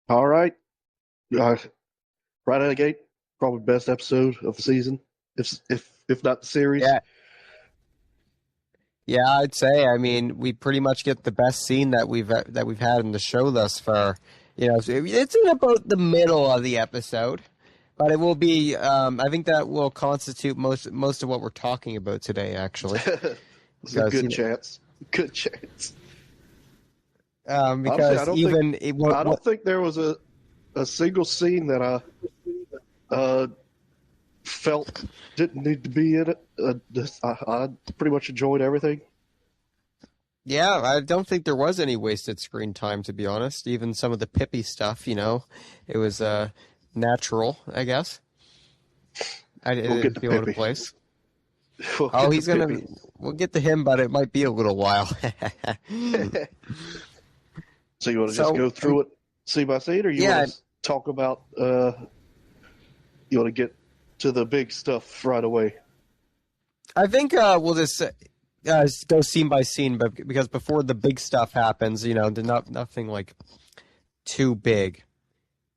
All right. Uh, right out of the gate, probably best episode of the season, if not the series. Yeah, yeah, I'd say. I mean, we pretty much get the best scene that we've had in the show thus far. It's in about the middle of the episode, but it will be. I think that will constitute most of what we're talking about today, actually, It's a because good chance. Good chance. Honestly, because even I don't think there was a single scene that I felt didn't need to be in it. I pretty much enjoyed everything. yeah, I don't think there was any wasted screen time, to be honest. Even some of the Pippi stuff, it was natural, I guess. I We'll get didn't to feel out of Pippi. place. We'll Oh, get to he's gonna. Pippi. We'll get to him, but it might be a little while. So you want to just So, go through it scene by scene, or you yeah, want to talk about? You want to get to the big stuff right away? I think we'll just go scene by scene, but because before the big stuff happens, nothing like too big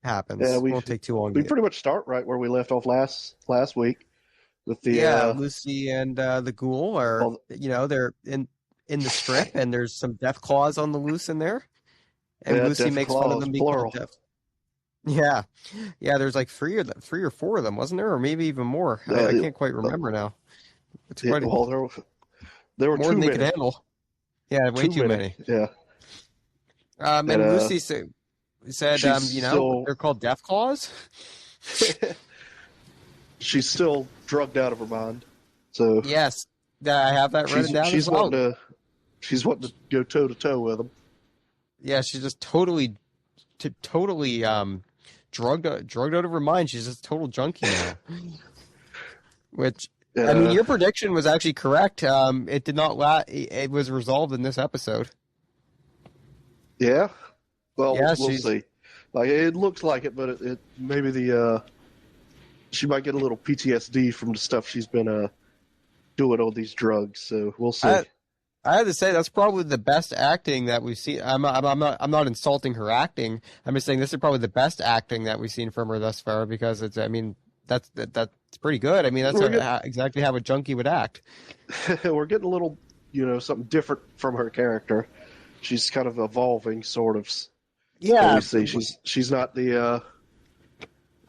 Yeah, happens. Won't take too long to we get. pretty much start right where we left off last week with the Yeah, Lucy and the ghoul are, all they're in the strip, and there's some death claws on the loose in there, and yeah, Lucy death makes fun of claws them being called plural. death. Yeah, yeah. There's like three or four of them, wasn't there, or maybe even more? I Uh, can't quite remember now. It's it, quite well, there were more too than they could many, handle. Yeah, way too too many. many. Yeah, and And Lucy said, she's still they're called death claws. she's still drugged out of her mind. So Yes, I have that written down as she's well. wanting to go toe to toe with them. Yeah, she's just totally drugged out of her mind. She's just a total junkie now. Which, I mean, Uh, your prediction was actually correct. It did not it was resolved in this episode. yeah. Well, Yeah, we'll she's see. Like it looks like it, but it maybe she might get a little PTSD from the stuff she's been doing all these drugs. So we'll see. I I have to say that's probably the best acting that we've seen. I'm not insulting her acting. I'm just saying this is probably the best acting that we've seen from her thus far because it's. I mean, that's pretty good. I mean, that's We're exactly how a junkie would act. we're getting a little, something different from her character. She's kind of evolving, sort of. So we Yeah, see she's not the,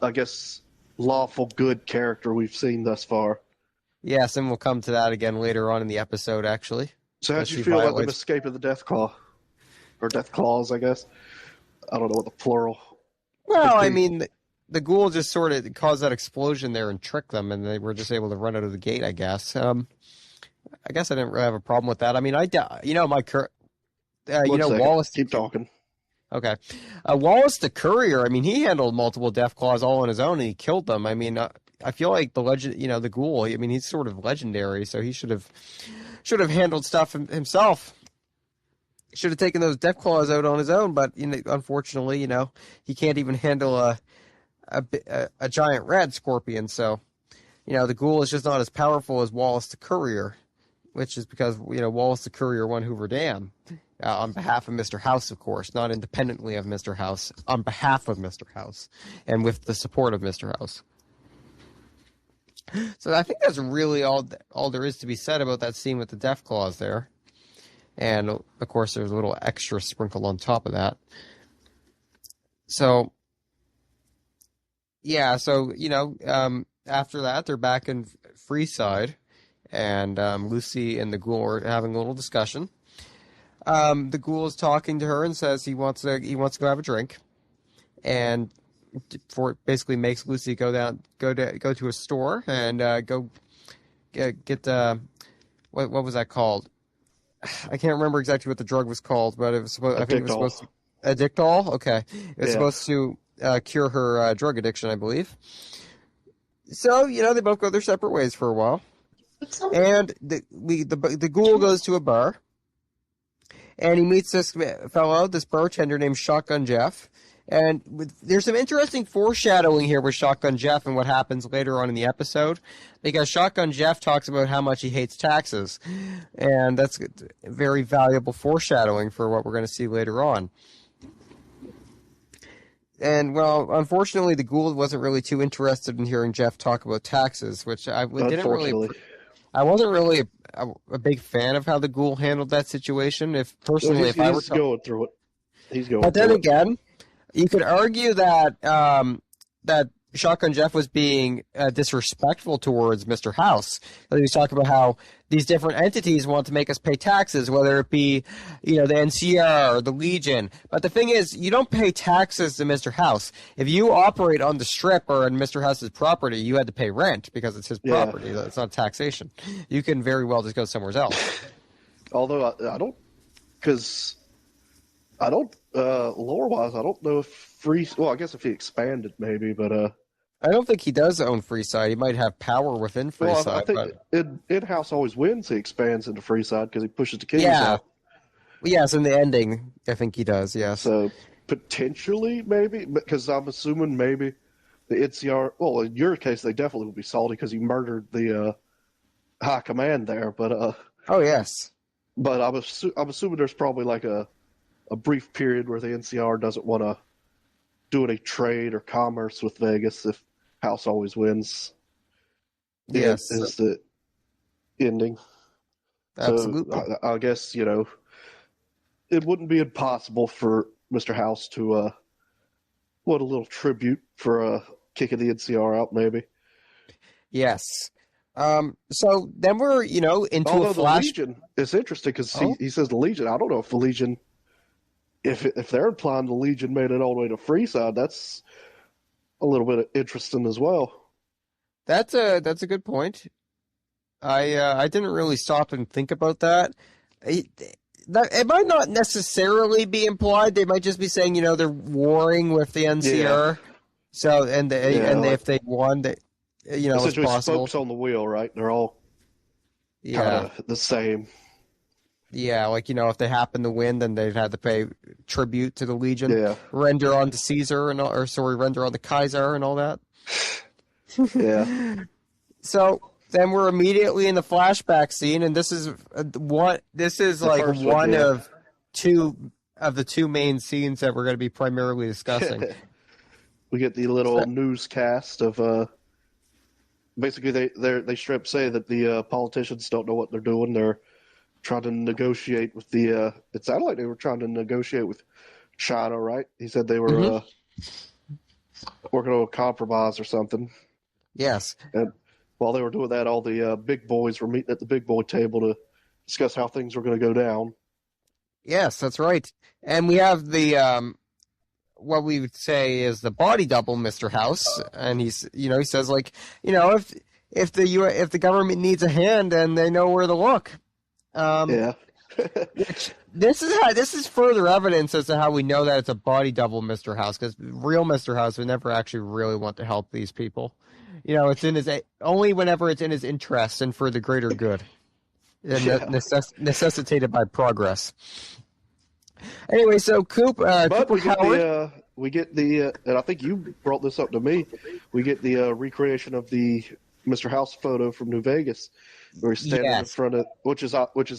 I guess, lawful good character we've seen thus far. yes, and we'll come to that again later on in the episode. Actually, So as how'd you she feel about them violates. escaping the death claw or death claws? I guess I don't know what the plural would Well, I be. mean, the ghoul just sort of caused that explosion there and tricked them, and they were just able to run out of the gate. I guess. I guess I didn't really have a problem with that. I mean, my One second, Wallace. keep talking. Okay. Wallace the Courier, I mean, he handled multiple death claws all on his own and he killed them. I mean, I feel like the legend, the ghoul, I mean, he's sort of legendary, so he should have handled stuff himself. Should have taken those death claws out on his own, but unfortunately, he can't even handle a giant red scorpion, so the ghoul is just not as powerful as Wallace the Courier, which is because Wallace the Courier won Hoover Dam on behalf of Mr. House, of course, not independently of Mr. House, on behalf of Mr. House, and with the support of Mr. House. So I think that's really all there is to be said about that scene with the Death Claws there, and of course there's a little extra sprinkle on top of that. So yeah, so after that they're back in Freeside, and Lucy and the ghoul are having a little discussion. The ghoul is talking to her and says he wants to go have a drink, and for basically makes Lucy go to a store and go get what was that called? I can't remember exactly what the drug was called, but I think it was Addictol. supposed to Addictol. Okay, it was Yeah. supposed to cure her drug addiction, I believe. So they both go their separate ways for a while, and the ghoul goes to a bar. And he meets this fellow, this bartender named Shotgun Jeff. And there's some interesting foreshadowing here with Shotgun Jeff and what happens later on in the episode, because Shotgun Jeff talks about how much he hates taxes, and that's very valuable foreshadowing for what we're going to see later on. And well, unfortunately, the Gould wasn't really too interested in hearing Jeff talk about taxes, which didn't really. Unfortunately. I wasn't really a big fan of how the Gould handled that situation. If Well, personally, if I were, he's going through it. He's going but then through it. again, you could argue that that Shotgun Jeff was being disrespectful towards Mr. House. He was talking about how these different entities want to make us pay taxes, whether it be, the NCR or the Legion. But the thing is, you don't pay taxes to Mr. House. If you operate on the Strip or in Mr. House's property, you had to pay rent because it's his property. It's not taxation. You can very well just go somewhere else. Although I don't, because I don't, lore-wise, I don't know if free. Well, I guess if he expanded, maybe, but I don't think he does own Freeside. He might have power within Freeside. I think in-house always wins. He expands into Freeside because he pushes the Kings yeah. out. Yes, in the ending, I think he does. Yes. So potentially, maybe, because I'm assuming maybe the NCR. Well, in your case, they definitely will be salty because you murdered the high command there. But oh yes. But I'm assuming there's probably like a brief period where the NCR doesn't want to do any trade or commerce with Vegas if House always wins. Yes, is the ending. Absolutely. So I guess it wouldn't be impossible for Mr. House to what a little tribute for kicking the NCR out, maybe. Yes. So then we're into Although a flash. The Legion, it's interesting because he says the Legion. I don't know if the Legion, if they're implying the Legion made it all the way to Freeside, that's a little bit interesting as well. That's a good point. I didn't really stop and think about that. It might not necessarily be implied. They might just be saying they're warring with the NCR. Yeah. So if they won, it's possible. Spokes on the wheel, right? They're all kind of the same. Yeah, if they happen to win, then they'd have to pay tribute to the Legion, render on to Caesar render on the Kaiser and all that. Yeah. So then we're immediately in the flashback scene, and this is one of the two main scenes that we're going to be primarily discussing. We get the little newscast of basically they straight up say that the politicians don't know what they're doing. They're trying to negotiate with the. It sounded like they were trying to negotiate with China, right? He said they were working on a compromise or something. Yes. And while they were doing that, all the big boys were meeting at the big boy table to discuss how things were going to go down. Yes, that's right. And we have the what we would say is the body double, Mr. House, and he says if the government needs a hand, then they know where to look. Which this is further evidence as to how we know that it's a body double Mr. House, because real Mr. House would never actually really want to help these people. It's in his only whenever it's in his interest and for the greater good, and necessitated by progress. Anyway, so but we get the and I think you brought this up to me. We get the recreation of the Mr. House photo from New Vegas, where he's standing in front of which is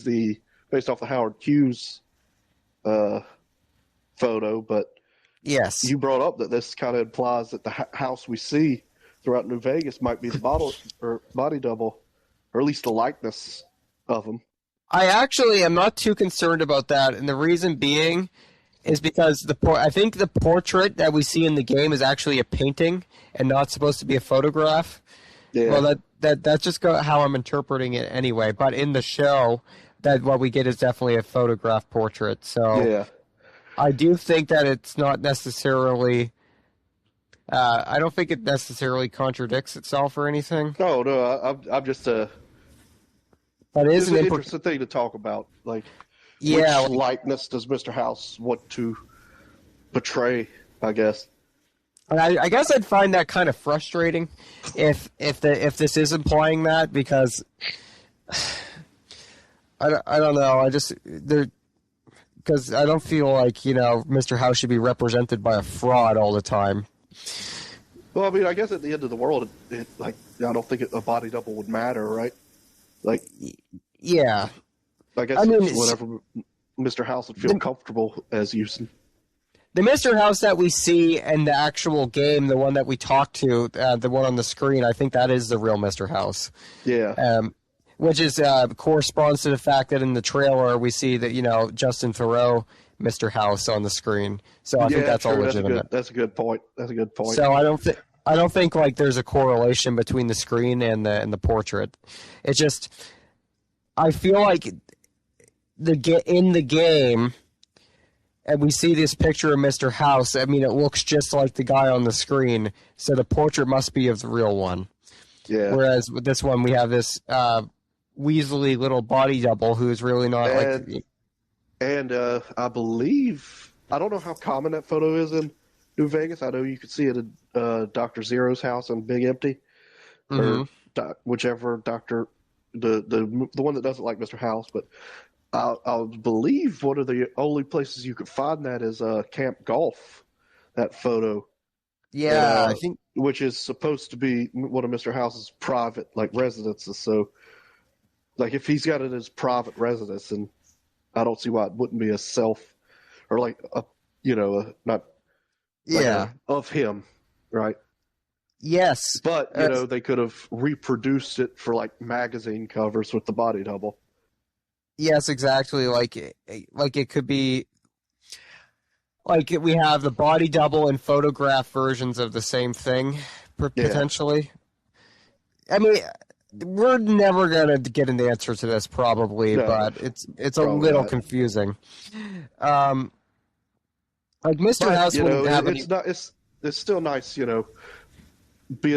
the based off the Howard Hughes photo. But yes, you brought up that this kind of implies that the house we see throughout New Vegas might be the body double, or at least the likeness of him. I actually am not too concerned about that, and the reason being is because I think the portrait that we see in the game is actually a painting and not supposed to be a photograph. Yeah. Well, that's just how I'm interpreting it anyway. But in the show, that what we get is definitely a photograph portrait. So I do think that it's not necessarily. I don't think it necessarily contradicts itself or anything. No, I'm just But it is an interesting thing to talk about. Like, which likeness does Mr. House want to portray? I guess. And I guess I'd find that kind of frustrating if this is implying that, because I don't know. Because I don't feel like Mr. House should be represented by a fraud all the time. Well, I mean, I guess at the end of the world, I don't think a body double would matter, right? Like, yeah. I guess it's whatever Mr. House would feel comfortable as using. The Mr. House that we see in the actual game, the one that we talked to, the one on the screen, I think that is the real Mr. House. Yeah. Which is corresponds to the fact that in the trailer we see that Justin Theroux, Mr. House, on the screen. So I think that's all legitimate. That's a good point. So I don't think like there's a correlation between the screen and the portrait. It's just I feel like in the game. And we see this picture of Mr. House. I mean, it looks just like the guy on the screen, so the portrait must be of the real one. Yeah. Whereas with this one, we have this weaselly little body double who's really not like. And I believe, I don't know how common that photo is in New Vegas. I know you could see it at Dr. Zero's house in Big Empty, or whichever doctor, the one that doesn't like Mr. House, but. I believe one of the only places you could find that is Camp Golf, that photo. Yeah, I think. Which is supposed to be one of Mr. House's private, residences. So, if he's got it as private residence, and I don't see why it wouldn't be a self, or of him, right? Yes. But, they could have reproduced it for, magazine covers with the body double. Yes, exactly. Like it could be we have the body double and photograph versions of the same thing potentially. I mean, we're never gonna get an answer to this probably, but it's a little confusing. Mr. House wouldn't have any. It's still nice, being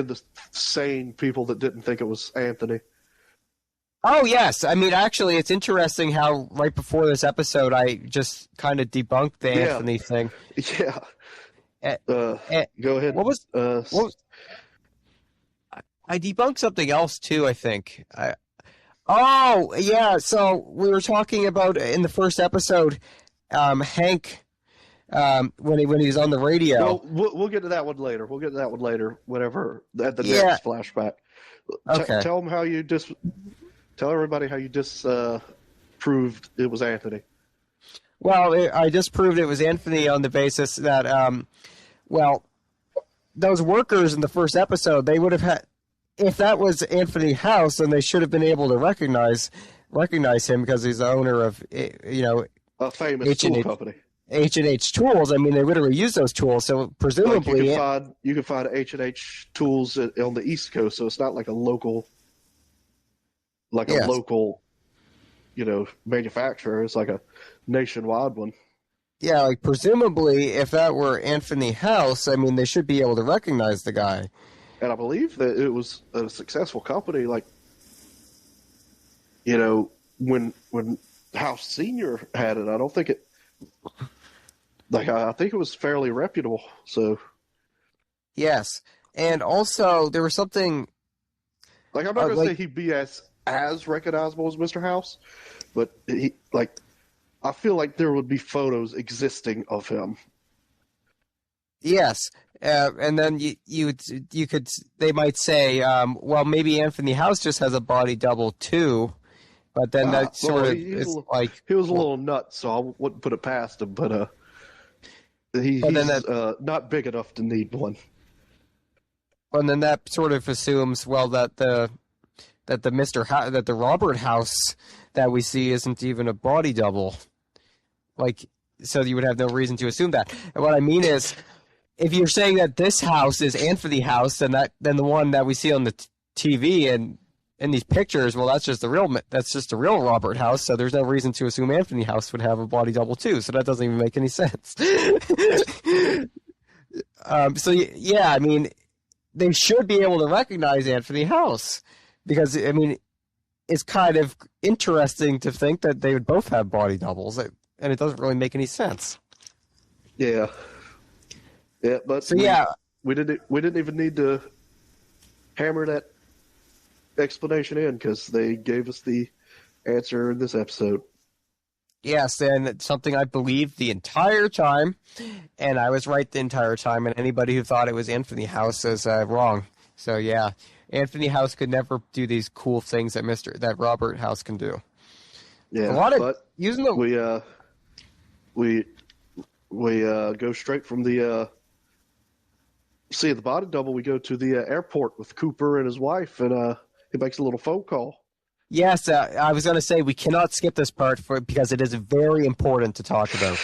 the sane people that didn't think it was Anthony. Oh, yes. I mean, actually, it's interesting how right before this episode, I just kind of debunked the Anthony thing. Yeah. Go ahead. What was I debunked something else, too, I think. So we were talking about, in the first episode, Hank, when he was on the radio. Well, we'll get to that one later. Whenever, at the next flashback. Okay. Tell everybody how you disproved it was Anthony. Well, I disproved it was Anthony on the basis that, those workers in the first episode, they would have had, if that was Anthony House, then they should have been able to recognize him because he's the owner of, a famous tool company. H&H Tools. I mean, they literally use those tools, so presumably you can find H&H Tools on the East Coast, so it's not like a local. A local, manufacturer. It's like a nationwide one. Yeah, presumably, if that were Anthony House, I mean, they should be able to recognize the guy. And I believe that it was a successful company. When House Senior had it, I don't think it. I think it was fairly reputable. So. Yes, and also there was something. I'm not gonna say he'd be as recognizable as Mr. House, but I feel like there would be photos existing of him. Yes, and then they might say, maybe Anthony House just has a body double too, but then that sort of is he was a little nuts, so I wouldn't put it past him, but he's not big enough to need one. And then that sort of assumes that the Robert House that we see isn't even a body double. So you would have no reason to assume that. And what I mean is, if you're saying that this house is Anthony House, then the one that we see on the TV and in these pictures, well, that's just the real Robert House. So there's no reason to assume Anthony House would have a body double too. So that doesn't even make any sense. I mean, they should be able to recognize Anthony House. Because, I mean, it's kind of interesting to think that they would both have body doubles, and it doesn't really make any sense. Yeah. Yeah, but we didn't even need to hammer that explanation in because they gave us the answer in this episode. Yes, and it's something I believed the entire time, and I was right the entire time, and anybody who thought it was Anthony House is wrong. So, yeah. Anthony House could never do these cool things that Robert House can do. Yeah, a lot of using the we we go straight from the see the body double. We go to the airport with Cooper and his wife, and he makes a little phone call. Yes, I was going to say we cannot skip this part because it is very important to talk about.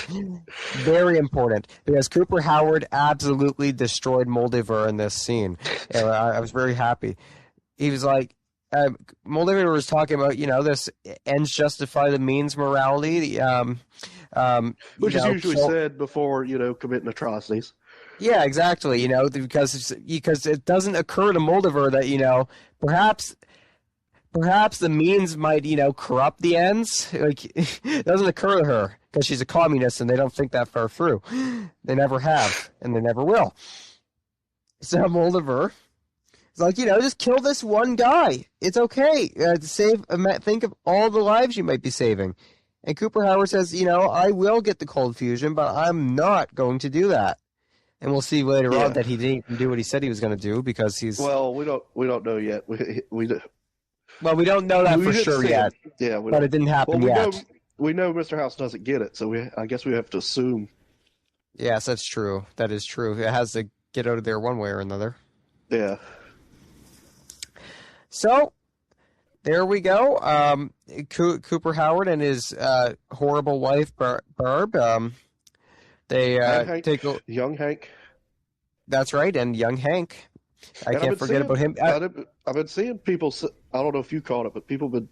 Very important because Cooper Howard absolutely destroyed Moldiver in this scene. And I was very happy. He was like, Moldiver was talking about, this ends justify the means morality. Which is usually said before, committing atrocities. Yeah, exactly. Because it doesn't occur to Moldiver that, perhaps the means might, corrupt the ends. Like, it doesn't occur to her because she's a communist and they don't think that far through. They never have, and they never will. So Moldiver is like, just kill this one guy. It's okay. Think of all the lives you might be saving. And Cooper Howard says, I will get the cold fusion, but I'm not going to do that. And we'll see later on that he didn't even do what he said he was going to do because he's. Well, we don't know yet. Well, we don't know that for sure yet. Yeah, but it didn't happen yet. We know Mr. House doesn't get it, so I guess we have to assume. Yes, that's true. That is true. It has to get out of there one way or another. Yeah. So, there we go. Cooper Howard and his horrible wife, Barb, they take young Hank. That's right, and young Hank. I can't forget about him. I've been seeing people, I don't know if you caught it, but people have been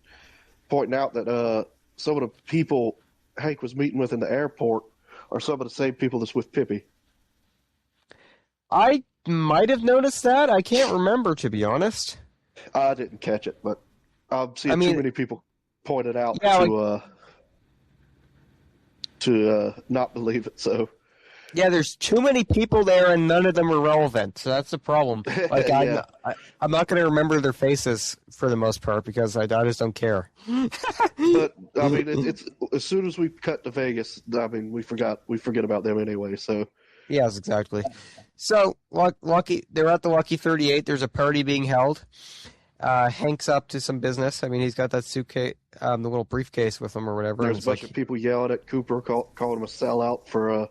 pointing out that some of the people Hank was meeting with in the airport are some of the same people that's with Pippi. I might have noticed that. I can't remember, to be honest. I didn't catch it, but I've seen too many people point it out to not believe it. So yeah, there's too many people there, and none of them are relevant. So that's the problem. Like I'm not going to remember their faces for the most part because I just don't care. But I mean, it's as soon as we cut to Vegas, I mean, we forget about them anyway. So yes, exactly. So Lucky, they're at the Lucky 38. There's a party being held. Hank's up to some business. I mean, he's got that suitcase, the little briefcase with him or whatever. There's a bunch of people yelling at Cooper, calling him a sellout for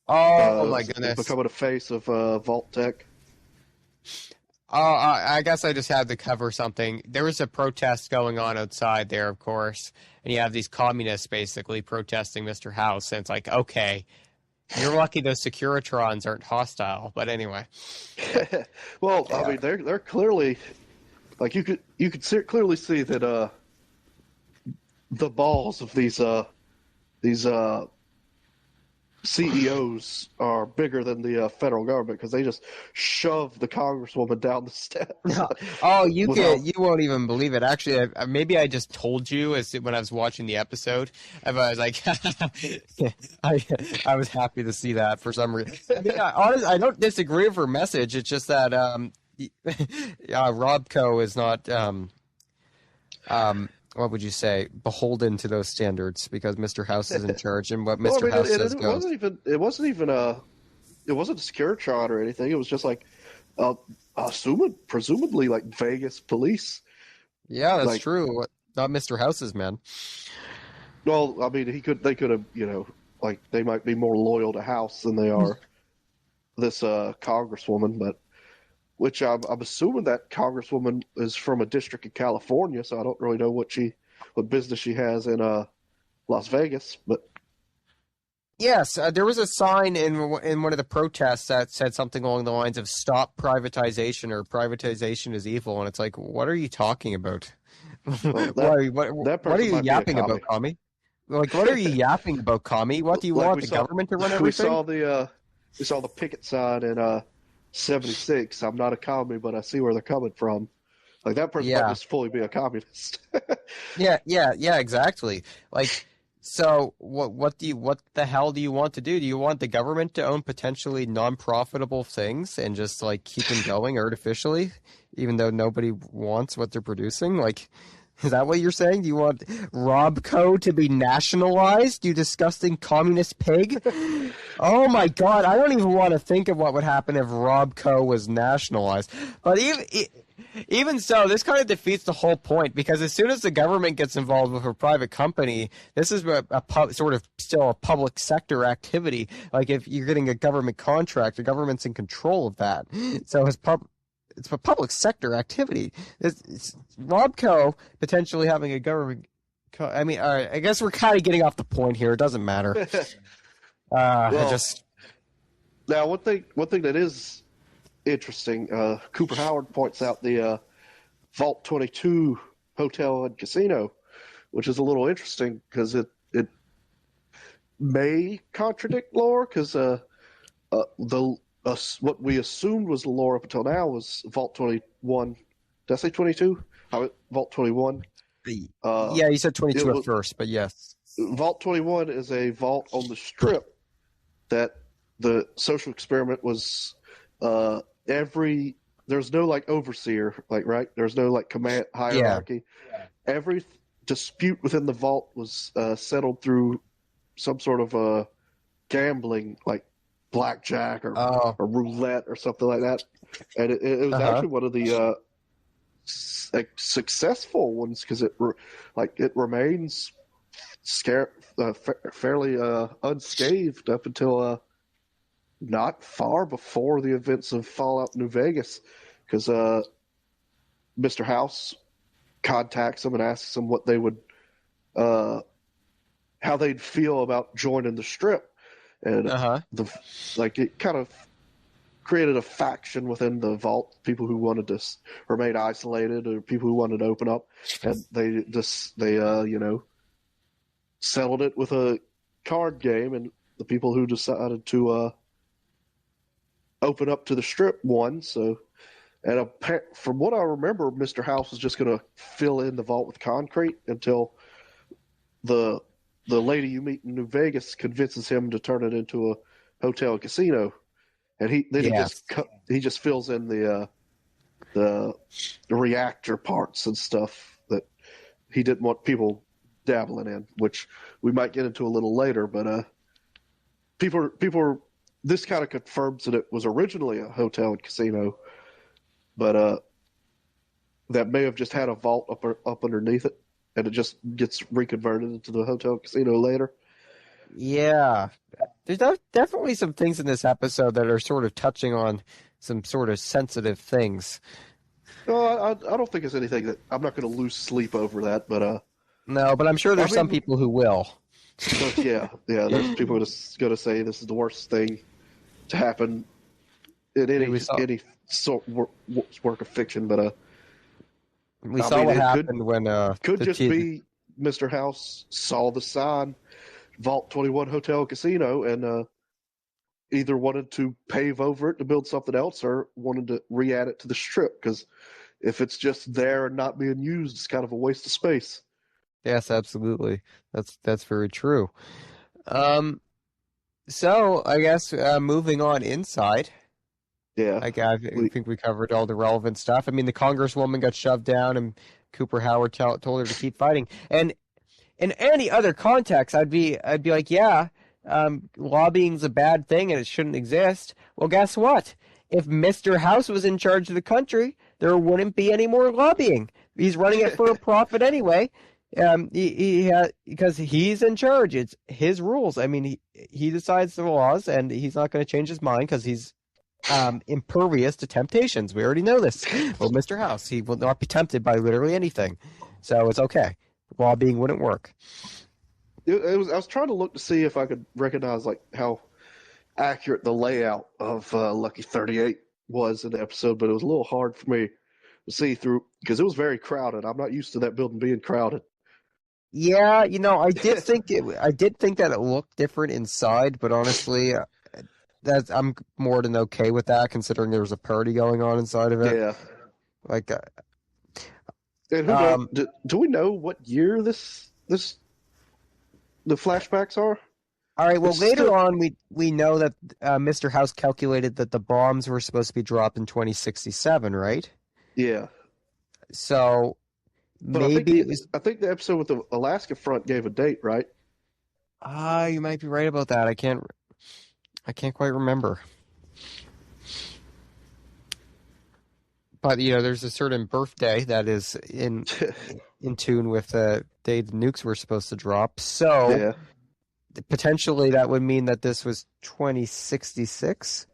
my goodness, becoming a face of Vault Tech. I guess I just had to cover something. There was a protest going on outside there, of course, and you have these communists basically protesting Mr. House, and it's like, okay, you're lucky those Securitrons aren't hostile. But anyway, well, yeah. I mean, they're clearly. Like you could clearly see that the balls of these CEOs are bigger than the federal government because they just shove the congresswoman down the steps. Oh, you won't even believe it. Actually, maybe I just told you when I was watching the episode. I was like, I was happy to see that for some reason. I mean, I don't disagree with her message. It's just that Robco is not what would you say, beholden to those standards because Mr. House is in charge and what Mr. House says goes. It wasn't a Securitron or anything. It was just like presumably like Vegas police. Yeah, that's true. Not Mr. House's men. Well, I mean, they could have, like they might be more loyal to House than they are this congresswoman, but. Which I'm assuming that congresswoman is from a district in California, so I don't really know what business she has in Las Vegas. But yes, there was a sign in one of the protests that said something along the lines of "Stop privatization" or "Privatization is evil," and it's like, what are you talking about? Well, what are you yapping about, Kami? Like, what are you yapping about, Kami? What do you want the government to run everything? We saw the picket sign in 76. I'm not a commie, but I see where they're coming from. Like that person might just fully be a communist. yeah, exactly. Like, so what the hell do you want to do? Do you want the government to own potentially non-profitable things and just like keep them going artificially, even though nobody wants what they're producing? Like, is that what you're saying? Do you want Robco to be nationalized, you disgusting communist pig? Oh my God, I don't even want to think of what would happen if Robco was nationalized. But Even so, this kind of defeats the whole point because as soon as the government gets involved with a private company, this is sort of still a public sector activity. Like if you're getting a government contract, the government's in control of that. So it's a public sector activity. It's Robco potentially having a government. I mean, all right, I guess we're kind of getting off the point here. It doesn't matter. Well, now one thing that is interesting, Cooper Howard points out the Vault 22 Hotel and Casino, which is a little interesting because it may contradict lore because the what we assumed was the lore up until now was Vault 21. Did I say 22? Vault 21. Yeah, you said 22 at first, but yes. Vault 21 is a vault on the strip that the social experiment was there's no like overseer, like, right? There's no like command hierarchy. Yeah. Every dispute within the vault was settled through some sort of gambling, like blackjack or roulette or something like that. And it was actually one of the successful ones because it remains fairly unscathed up until not far before the events of Fallout New Vegas, because Mr. House contacts them and asks them what they would, how they'd feel about joining the Strip, and it kind of created a faction within the vault, people who wanted to remain isolated or people who wanted to open up, and they settled it with a card game, and the people who decided to open up to the Strip won. So, and from what I remember, Mr. House was just going to fill in the vault with concrete until the lady you meet in New Vegas convinces him to turn it into a hotel and casino, and he just fills in the reactor parts and stuff that he didn't want people dabbling in, which we might get into a little later. But this kind of confirms that it was originally a hotel and casino, but that may have just had a vault up underneath it, and it just gets reconverted into the hotel and casino later. Yeah, there's definitely some things in this episode that are sort of touching on some sort of sensitive things. No, I don't think it's anything that I'm not going to lose sleep over that, but no, but I'm sure there's some people who will. yeah, there's people who's going to say this is the worst thing to happen in any sort work of fiction, but we saw what happened when could just be Mr. House saw the sign Vault 21 Hotel Casino and either wanted to pave over it to build something else or wanted to re-add it to the Strip, because if it's just there and not being used, it's kind of a waste of space. Yes, absolutely. That's very true. So I guess moving on inside. Yeah, I think we covered all the relevant stuff. I mean, the Congresswoman got shoved down, and Cooper Howard told her to keep fighting. And in any other context, I'd be like, yeah, lobbying's a bad thing and it shouldn't exist. Well, guess what? If Mr. House was in charge of the country, there wouldn't be any more lobbying. He's running it for a profit anyway. Because he's in charge. It's his rules. I mean, he decides the laws, and he's not going to change his mind because he's impervious to temptations. We already know this. Well, Mr. House, he will not be tempted by literally anything, so it's okay. Lobbying wouldn't work. I was trying to look to see if I could recognize like how accurate the layout of Lucky 38 was in the episode, but it was a little hard for me to see through because it was very crowded. I'm not used to that building being crowded. Yeah, I did think that it looked different inside, but honestly, I'm more than okay with that, considering there was a party going on inside of it. Yeah, like. And who knows, do we know what year the flashbacks are? All right. Well, later on, we know that Mr. House calculated that the bombs were supposed to be dropped in 2067, right? Yeah. So. But maybe I think the episode with the Alaska front gave a date, right? You might be right about that. I can't quite remember. But there's a certain birthday that is in tune with the day the nukes were supposed to drop. So Yeah. potentially that would mean that this was 2066.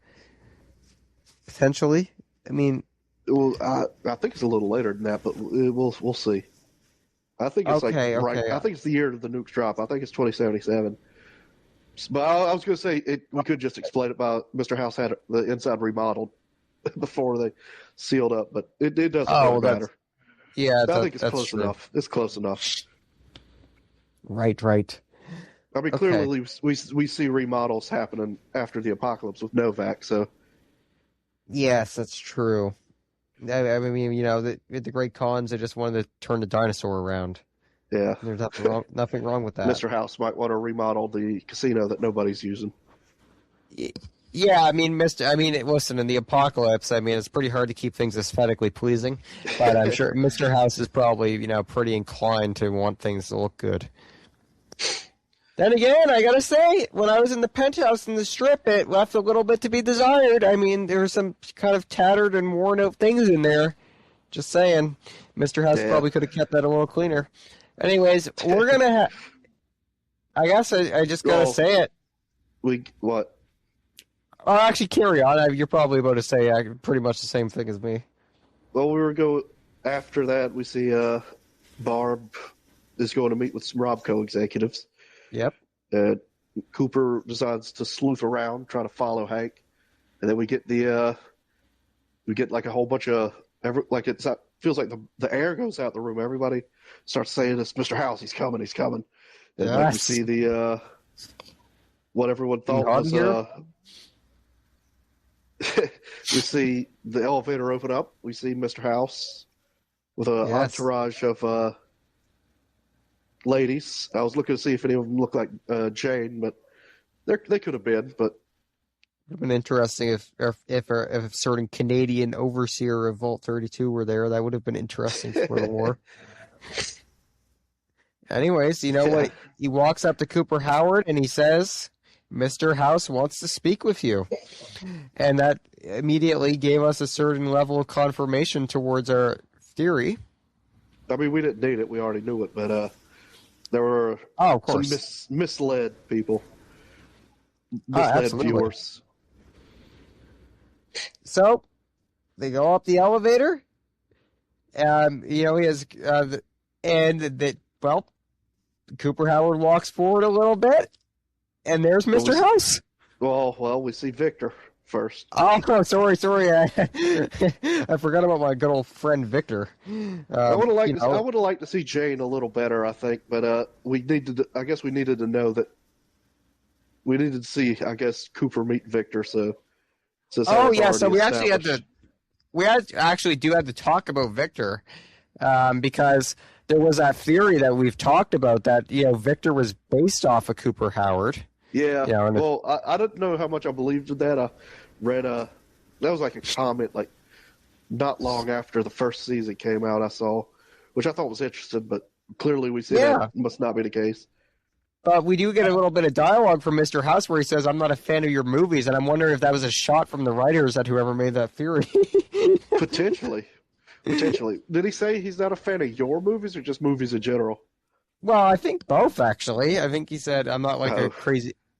Potentially, I mean, Well, I think it's a little later than that, but we'll see. I think it's like okay, right. okay. I think it's the year of the nukes drop. I think it's 2077. But I was going to say we could just explain it by Mr. House had the inside remodeled before they sealed up, but it doesn't Oh, really well, matter. yeah, I think it's that's close true. enough. It's close enough. Right, right. I mean, Okay. clearly we see remodels happening after the apocalypse with Novak. So Yes, that's true. I mean, the Great Khans, they just wanted to turn the dinosaur around. yeah, There's nothing wrong with that. Mr. House might want to remodel the casino that nobody's using. Y- Yeah, I mean, listen, in the apocalypse, I mean, it's pretty hard to keep things aesthetically pleasing, but I'm sure Mr. House is probably, pretty inclined to want things to look good. Then again, I gotta say, when I was in the penthouse in the strip, it left a little bit to be desired. I mean, there were some kind of tattered and worn out things in there. Just saying, Mr. House Yeah, probably could have kept that a little cleaner. Anyways, I guess I just gotta well, say it. we what? Oh, actually, carry on. You're probably about to say pretty much the same thing as me. Well, we were go after that. We see Barb is going to meet with some Robco executives. Yep. And Cooper decides to sleuth around, try to follow Hank, and then we get like a whole bunch of feels like the air goes out the room. Everybody starts saying this, Mr. House, he's coming, he's coming. And like we Yes. see the what everyone thought Beyond was here? we see the elevator open up. We see Mr. House with an Yes. entourage of ladies. I was looking to see if any of them looked like Jane, but they could have been. But It would have been interesting if a certain Canadian overseer of Vault 32 were there. That would have been interesting for the war. Anyways, you know yeah, what? He walks up to Cooper Howard and he says, "Mr. House wants to speak with you." And that immediately gave us a certain level of confirmation towards our theory. I mean, we didn't need it. We already knew it, but there were Oh, of some course. misled people, Oh, misled absolutely. viewers. So they go up the elevator. He has, and that, well, Cooper Howard walks forward a little bit, and there's Well, Mr. House. we see Victor first. Oh, sorry. I forgot about my good old friend Victor. I would have liked You know, I would have liked to see Jane a little better, I think, but I guess we needed to know that we needed to see, I guess, Cooper meet Victor. So since that oh was yeah, so already we actually had to established, actually do have to talk about Victor, because there was that theory that we've talked about that Victor was based off of Cooper Howard. yeah. And Well, I didn't know how much I believed in that. I read that was like a comment like not long after the first season came out. I saw, which I thought was interesting, but clearly we see that yeah, must not be the case. but we do get a little bit of dialogue from Mr. House where he says, "I'm not a fan of your movies," and I'm wondering if that was a shot from the writers at whoever made that theory. Potentially, potentially. Did he say he's not a fan of your movies or just movies in general? Well, I think both actually. I think he said, "I'm not like a Oh,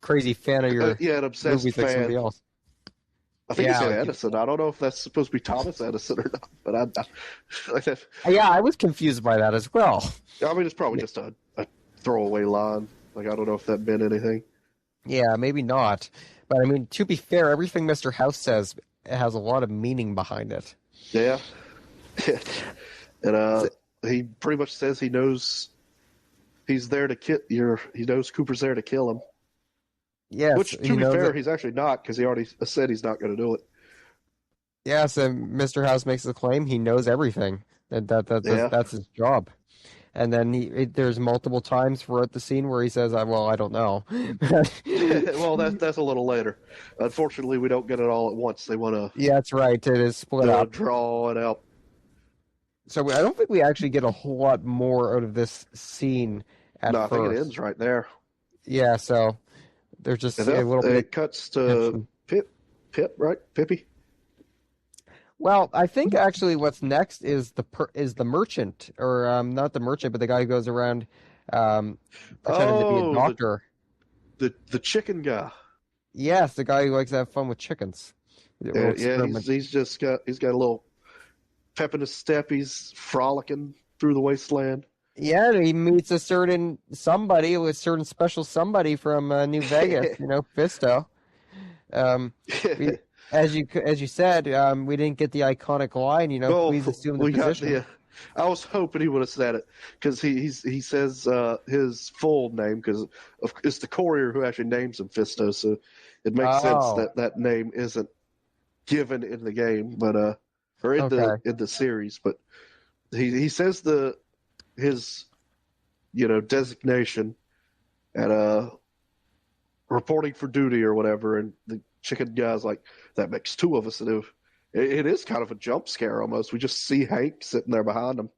crazy fan of your yeah, an obsessed movies like somebody fan. else." I think he Yeah, said like, Edison. I don't know if that's supposed to be Thomas Edison or not, but like that. yeah, I was confused by that as well. I mean, it's probably just a throwaway line. Like I don't know if that meant anything. Yeah, maybe not. But I mean, to be fair, everything Mr. House says has a lot of meaning behind it. Yeah, and he pretty much says he knows he's there to kill. He knows Cooper's there to kill him. Yes, Which, to he be knows fair, it. he's actually not because he already said he's not going to do it. Yes, and Mr. House makes the claim he knows everything. Yeah. That's his job. And then there's multiple times throughout the scene where he says, "Well, I don't know." Well, that's a little later. Unfortunately, we don't get it all at once. They want Yeah, that's right. It is split to up. draw it out. So I don't think we actually get a whole lot more out of this scene at No, I think it first. ends right there. Yeah, so there's just And a then little bit of it cuts to tension. Pip, right? Pippy. Well, I think actually what's next is the merchant, or not the merchant, but the guy who goes around um, pretending to be a Oh, doctor. the chicken guy. Yes, the guy who likes to have fun with chickens. That will Yeah, experiment. he's got a little pep in his step. He's frolicking through the wasteland. Yeah, and he meets a certain somebody, a certain special somebody from New Vegas. Fisto. Um, we, as you said, we didn't get the iconic line. Oh, Please assume the we got position. the. I was hoping he would have said it because he says his full name because it's the courier who actually names him Fisto, so it makes sense Oh, that that name isn't given in the game, but or okay. in the series, but he says the his designation at reporting for duty or whatever, and the chicken guy's like, that makes two of us, and it is kind of a jump scare almost. We just see Hank sitting there behind him.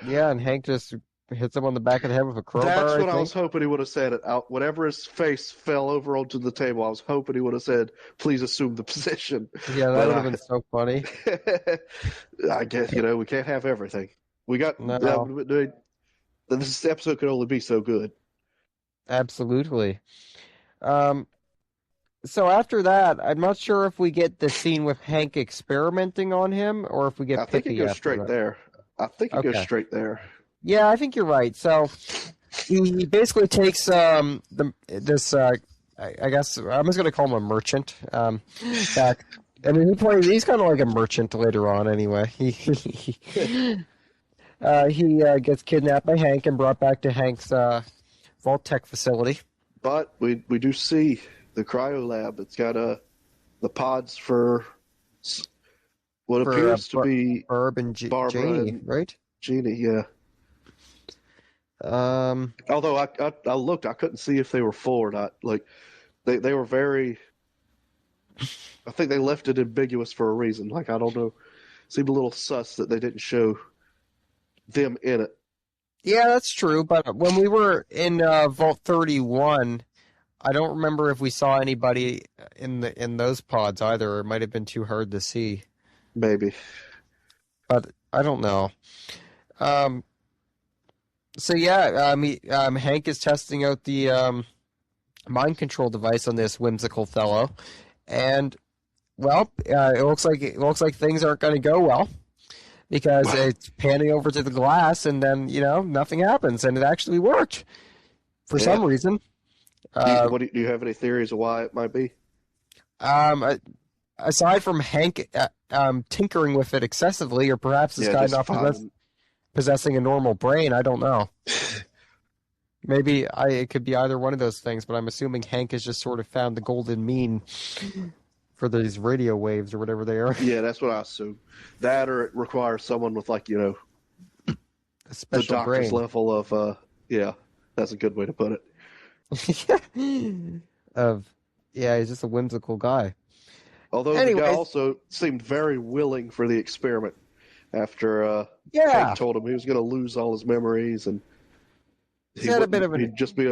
Yeah, and Hank just hits him on the back of the head with a That's crowbar, I what I was think. hoping he would have said it out. Whenever his face fell over onto the table, I was hoping he would have said, "Please assume the position." Yeah, that But would have been so funny. I guess we can't have everything. We got No, this episode could only be so good. absolutely. Um, so after that, I'm not sure if we get the scene with Hank experimenting on him or if we I get think it Pippi goes after straight that. there. I think it goes Okay. straight there. Yeah, I think you're right. So he basically takes the this I guess I'm just gonna call him a merchant. Back. I mean, he's kind of like a merchant later on. Anyway, he gets kidnapped by Hank and brought back to Hank's Vault Tech facility But we do see the cryo lab. It's got the pods for what for appears to be Barb and Barbara Janie, and right? Jeannie. Yeah. Um, Although I looked, I couldn't see if they were full or not. Like they were very. I think they left it ambiguous for a reason. Like I don't know. Seemed a little sus that they didn't show them in it. yeah, that's true. But when we were in Vault 31, I don't remember if we saw anybody in those pods either. It might have been too hard to see, Maybe. but I don't know. Um, so yeah, Hank is testing out the mind control device on this whimsical fellow, and well, it looks like things aren't going to go well because Well, it's panning over to the glass, and then nothing happens, and it actually worked for yeah. some reason. Uh, Do you have any theories of why it might be? um, aside from Hank tinkering with it excessively, or perhaps this Yeah, guy just not finding. possessing a normal brain, I don't know. Maybe it could be either one of those things, but I'm assuming Hank has just sort of found the golden mean for these radio waves or whatever they are. Yeah, that's what I assume. That or it requires someone with A the special doctor's brain. level of yeah, that's a good way to put it. Of yeah, he's just a whimsical guy. Although the guy Anyways, also seemed very willing for the experiment after Hank yeah, told him he was going to lose all his memories and he's had a bit of an he'd just be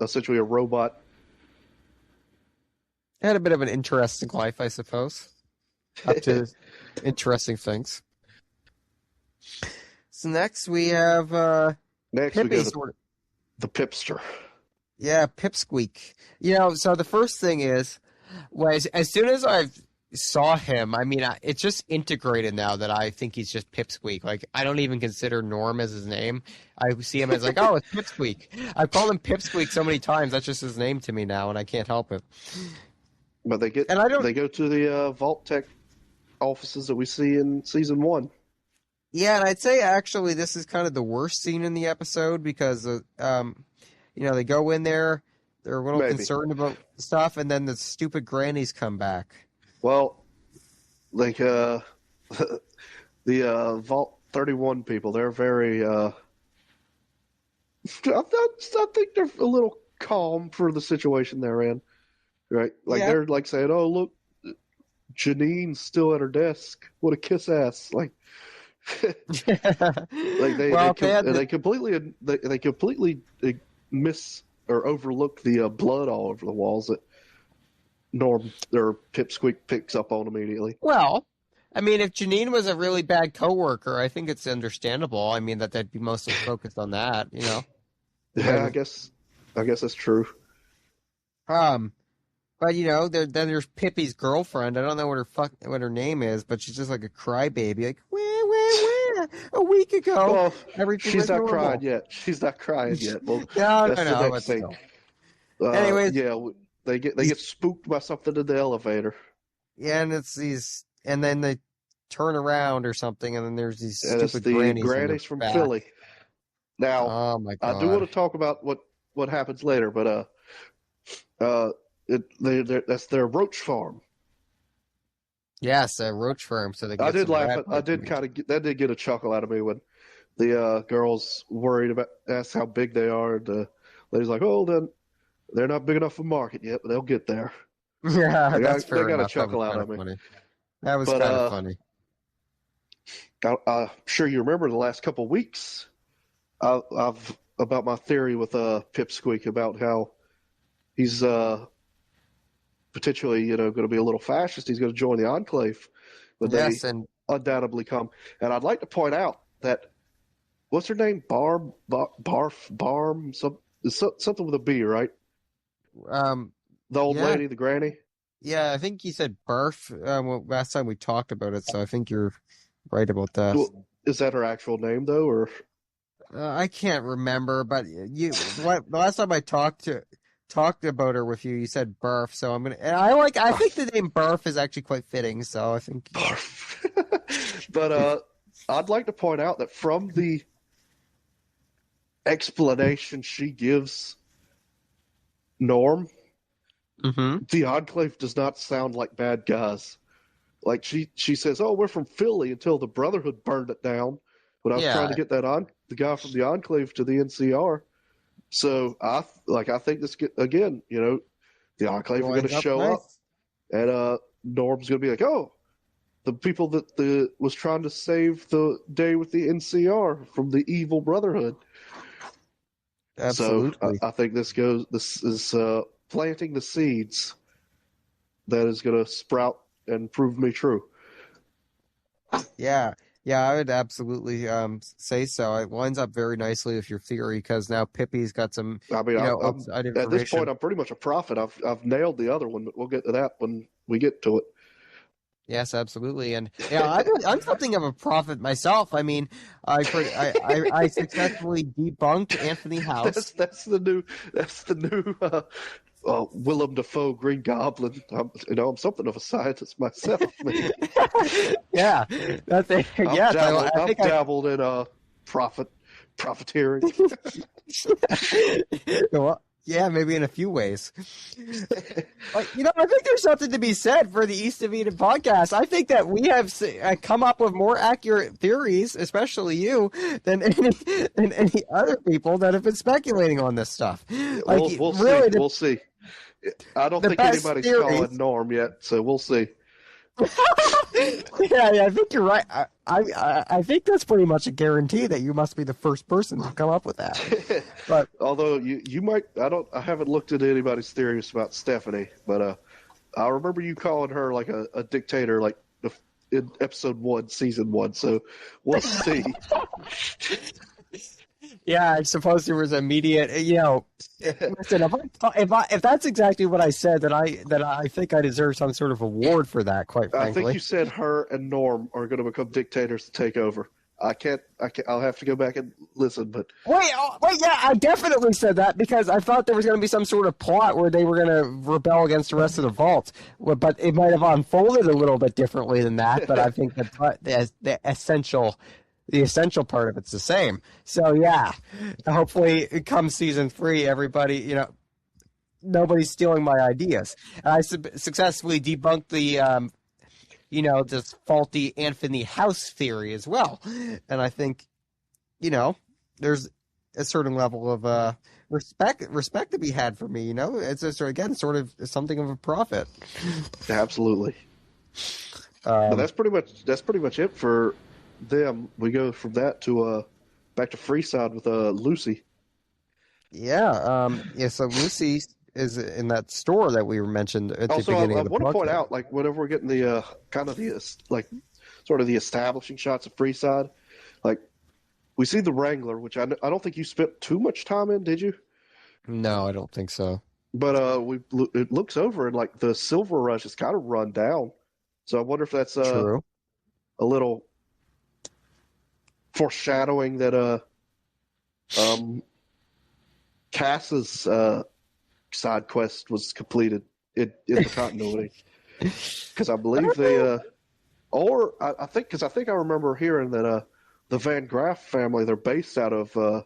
essentially a robot. had a bit of an interesting life, I suppose. Up to interesting things. So next we have Next we Pippi go to sort of the Pipster. yeah, Pipsqueak. So the first thing is was as soon as I saw him, I mean, it's just integrated now that I think he's just Pipsqueak. Like I don't even consider Norm as his name. I see him as like, oh, it's Pipsqueak. I've called him Pipsqueak so many times. That's just his name to me now, and I can't help it. But And I don't. they go to the Vault Tech offices that we see in season 1. Yeah, and I'd say actually this is kind of the worst scene in the episode because they go in there, they're a little Maybe. concerned about stuff, and then the stupid grannies come back. Well, like the Vault 31 people, they're very I think they're a little calm for the situation they're in, right? Like Yeah. they're like saying, "Oh, look, Janine's still at her desk. What a kiss ass!" Like, like Well, if they had the, they completely miss or overlook the blood all over the walls that Norm or Pipsqueak picks up on immediately. well, I mean, if Janine was a really bad coworker, I think it's understandable. I mean, that they'd be mostly focused on that, you know. Yeah, And I guess that's true. um, but then there's Pippi's girlfriend. I don't know what her name is, but she's just like a crybaby, like wah. A week ago, Well, everything she's was not crying normal. yet. She's not crying yet. Well, No, no, that's the no, but next thing. still. Anyways, Yeah, they get spooked by something in the elevator, yeah, and and then they turn around or something, and then there's these and it's stupid the grannies in the grannies from back. Philly. Now, Oh my I do want God. to talk about what happens later, but uh, that's their roach farm. Yes, a roach farm, so they can I get did some laugh. rat I did poisoning. kind of that did get a chuckle out of me when the girls worried about asked how big they are. And the lady's like, "Oh, then they're not big enough for market yet, but they'll get there." Yeah, that's They fair got a enough. That was chuckle out kind of of me. funny. That was But kind of funny. I'm sure you remember the last couple of weeks. I've about my theory with Pipsqueak about how he's potentially going to be a little fascist. He's going to join the Enclave when they Yes, and undoubtedly come. And I'd like to point out that what's her name? Barm, something with a B, right? um, The old yeah, lady, the granny. yeah. I think you said barf last time we talked about it, so I think you're right about that. Well, is that her actual name though, or I can't remember, but the last time I talked about her with you, you said barf, so I'm gonna. And I think the name barf is actually quite fitting, so I think. Barf? But I'd like to point out that from the explanation she gives Norm, Mm-hmm. the Enclave does not sound like bad guys. Like she says, "Oh, we're from Philly until the Brotherhood burned it down." When I was trying to Yeah, get the guy from the Enclave to the NCR. So I think this again, the Enclave are going to lines up show up, nice. and Norm's going to be like, "Oh, the people that was trying to save the day with the NCR from the evil Brotherhood." So Absolutely. I think this is planting the seeds that is going to sprout and prove me true. Yeah, yeah, I would absolutely say so. It lines up very nicely with your theory because now Pippi's got some, I mean, I'm outside at this point, information. I'm pretty much a prophet. I've nailed the other one, but we'll get to that when we get to Yes, absolutely. And yeah, I'm something of a prophet myself. I mean, I successfully debunked Anthony it. House. That's the new Willem Dafoe Green Goblin. I'm something of a scientist myself, man. Yeah, that's it. Yes, I I've think I. dabbled in profiteering. Well, yeah, maybe in a few ways. But, I think there's something to be said for the East of Eden podcast. I think that we have come up with more accurate theories, especially you, than any other people that have been speculating on this stuff. Like, We'll see. really, We'll see. I don't the think best anybody's theories. calling Norm yet, so we'll see. Yeah, I think you're right. I think that's pretty much a guarantee that you must be the first person to come up with that. But Although you might, I haven't looked at anybody's theories about Stephanie, but I remember you calling her like a dictator, like in episode 1, season 1. So we'll see. yeah, I suppose there was immediate. Listen, if that's exactly what I said, then I think I deserve some sort of award for that. Quite I think frankly. you said her and Norm are going to become dictators to take over. I can't. I'll have to go back and listen, but Wait, yeah, I definitely said that because I thought there was going to be some sort of plot where they were going to rebel against the rest of the vault, but it might have unfolded a little bit differently than that. But I think that the essential part of it's the same. So yeah, hopefully, come season 3, everybody, nobody's stealing my ideas. I successfully debunked this faulty Anthony House theory as well, and I think there's a certain level of respect to be had for me. It's just, again, sort of something of a prophet. absolutely. But Um, that's pretty much it for them. We go from that to back to Freeside with Lucy. yeah, yeah. So Lucy is in that store that we mentioned at the Also, beginning I of the want to point podcast. out, like, whenever we're getting the kind of the like sort of the establishing shots of Freeside. Like we see the Wrangler, which I don't think you spent too much time in, did you? No, I don't think so. But it looks over and like the Silver Rush is kind of run down. So I wonder if that's True. a little foreshadowing that um Cass's side quest was completed in the continuity, because I believe they or I think because I think I remember hearing that the Van Graff family, they're based out of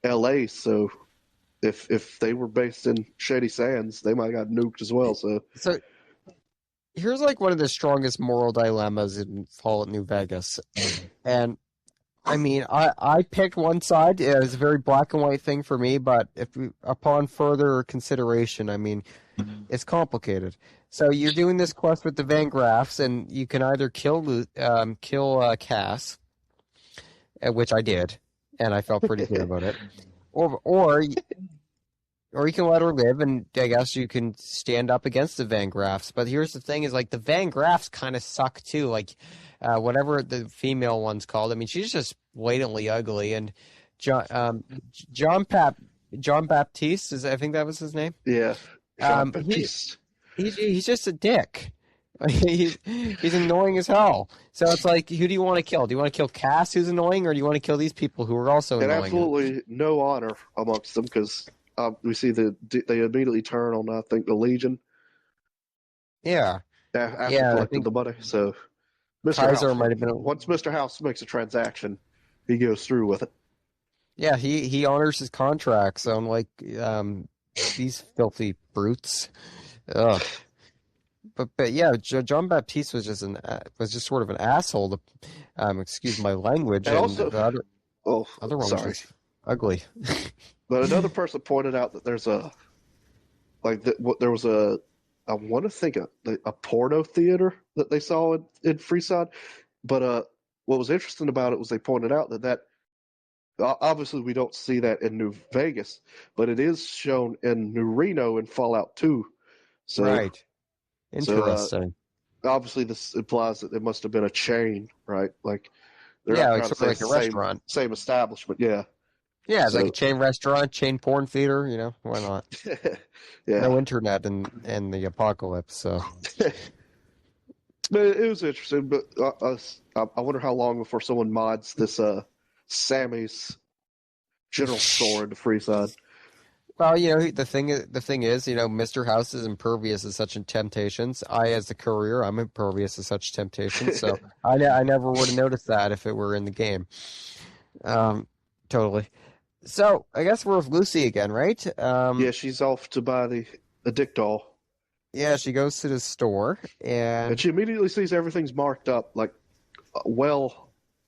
L.A. So if they were based in Shady Sands, they might have got nuked as well. So So here's like one of the strongest moral dilemmas in Fallout New Vegas. And I mean, I picked one side. It was a very black and white thing for me, but upon further consideration, I mean, it's complicated. So you're doing this quest with the Van Graffs, and you can either kill Cass, which I did, and I felt pretty good about it, or you can let her live, and I guess you can stand up against the Van Graffs. But here's the thing: is like the Van Graffs kind of suck too. Like whatever the female one's called. I mean, she's just blatantly ugly. And John Baptiste I think that was his name. yeah, Jean Baptiste. He's just a dick. He's annoying as hell. So it's like, who do you want to kill? Do you want to kill Cass, who's annoying, or do you want to kill these people who are also And annoying? absolutely no honor amongst them, because we see they immediately turn on, I think, the Legion. Yeah. After Yeah, I collecting think the money. So Mr. Kaiser House, might have been. once Mr. House makes a transaction, he goes through with it. Yeah, he honors his contract. So I'm like, these filthy brutes. Ugh. But yeah, John Baptiste was just sort of an asshole. Excuse my language. And And also, the other one was sorry. just ugly. But another person pointed out that there's there was I want to think a porno theater that they saw in Freeside. But what was interesting about it was they pointed out that obviously we don't see that in New Vegas, but it is shown in New Reno in Fallout 2. So, Right. Interesting. obviously this implies that it must have been a chain, right? Like they're Yeah, not like trying to sort say of it's like a the restaurant. same establishment. Yeah, Yeah, it's like so a chain restaurant, chain porn theater, why not? yeah. No internet in the apocalypse, so. But it was interesting. But I wonder how long before someone mods this Sammy's general store into Freeside. Well, the thing is, Mr. House is impervious to such temptations. I, as the courier, I'm impervious to such temptations, so I never would have noticed that if it were in the game. Totally. So I guess we're with Lucy again, right? Yeah, she's off to buy the dick doll, Yeah, she goes to the store and and she immediately sees everything's marked up like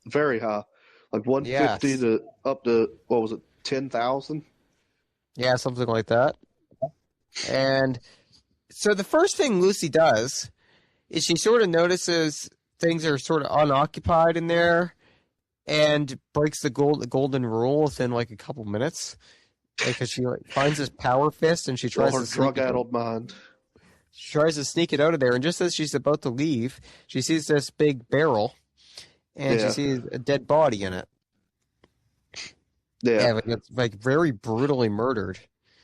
very high, like 150 yes, to up to what was it, 10,000? yeah, something like that. And so the first thing Lucy does is she sort of notices things are sort of unoccupied in there and breaks the golden rule within like a couple minutes because she finds this power fist and she Well, tries her to sneak it. drug-addled mind. She tries to sneak it out of there, and just as she's about to leave, she sees this big barrel, and she Yeah, sees a dead body in it. yeah. Yeah, like it's like very brutally murdered.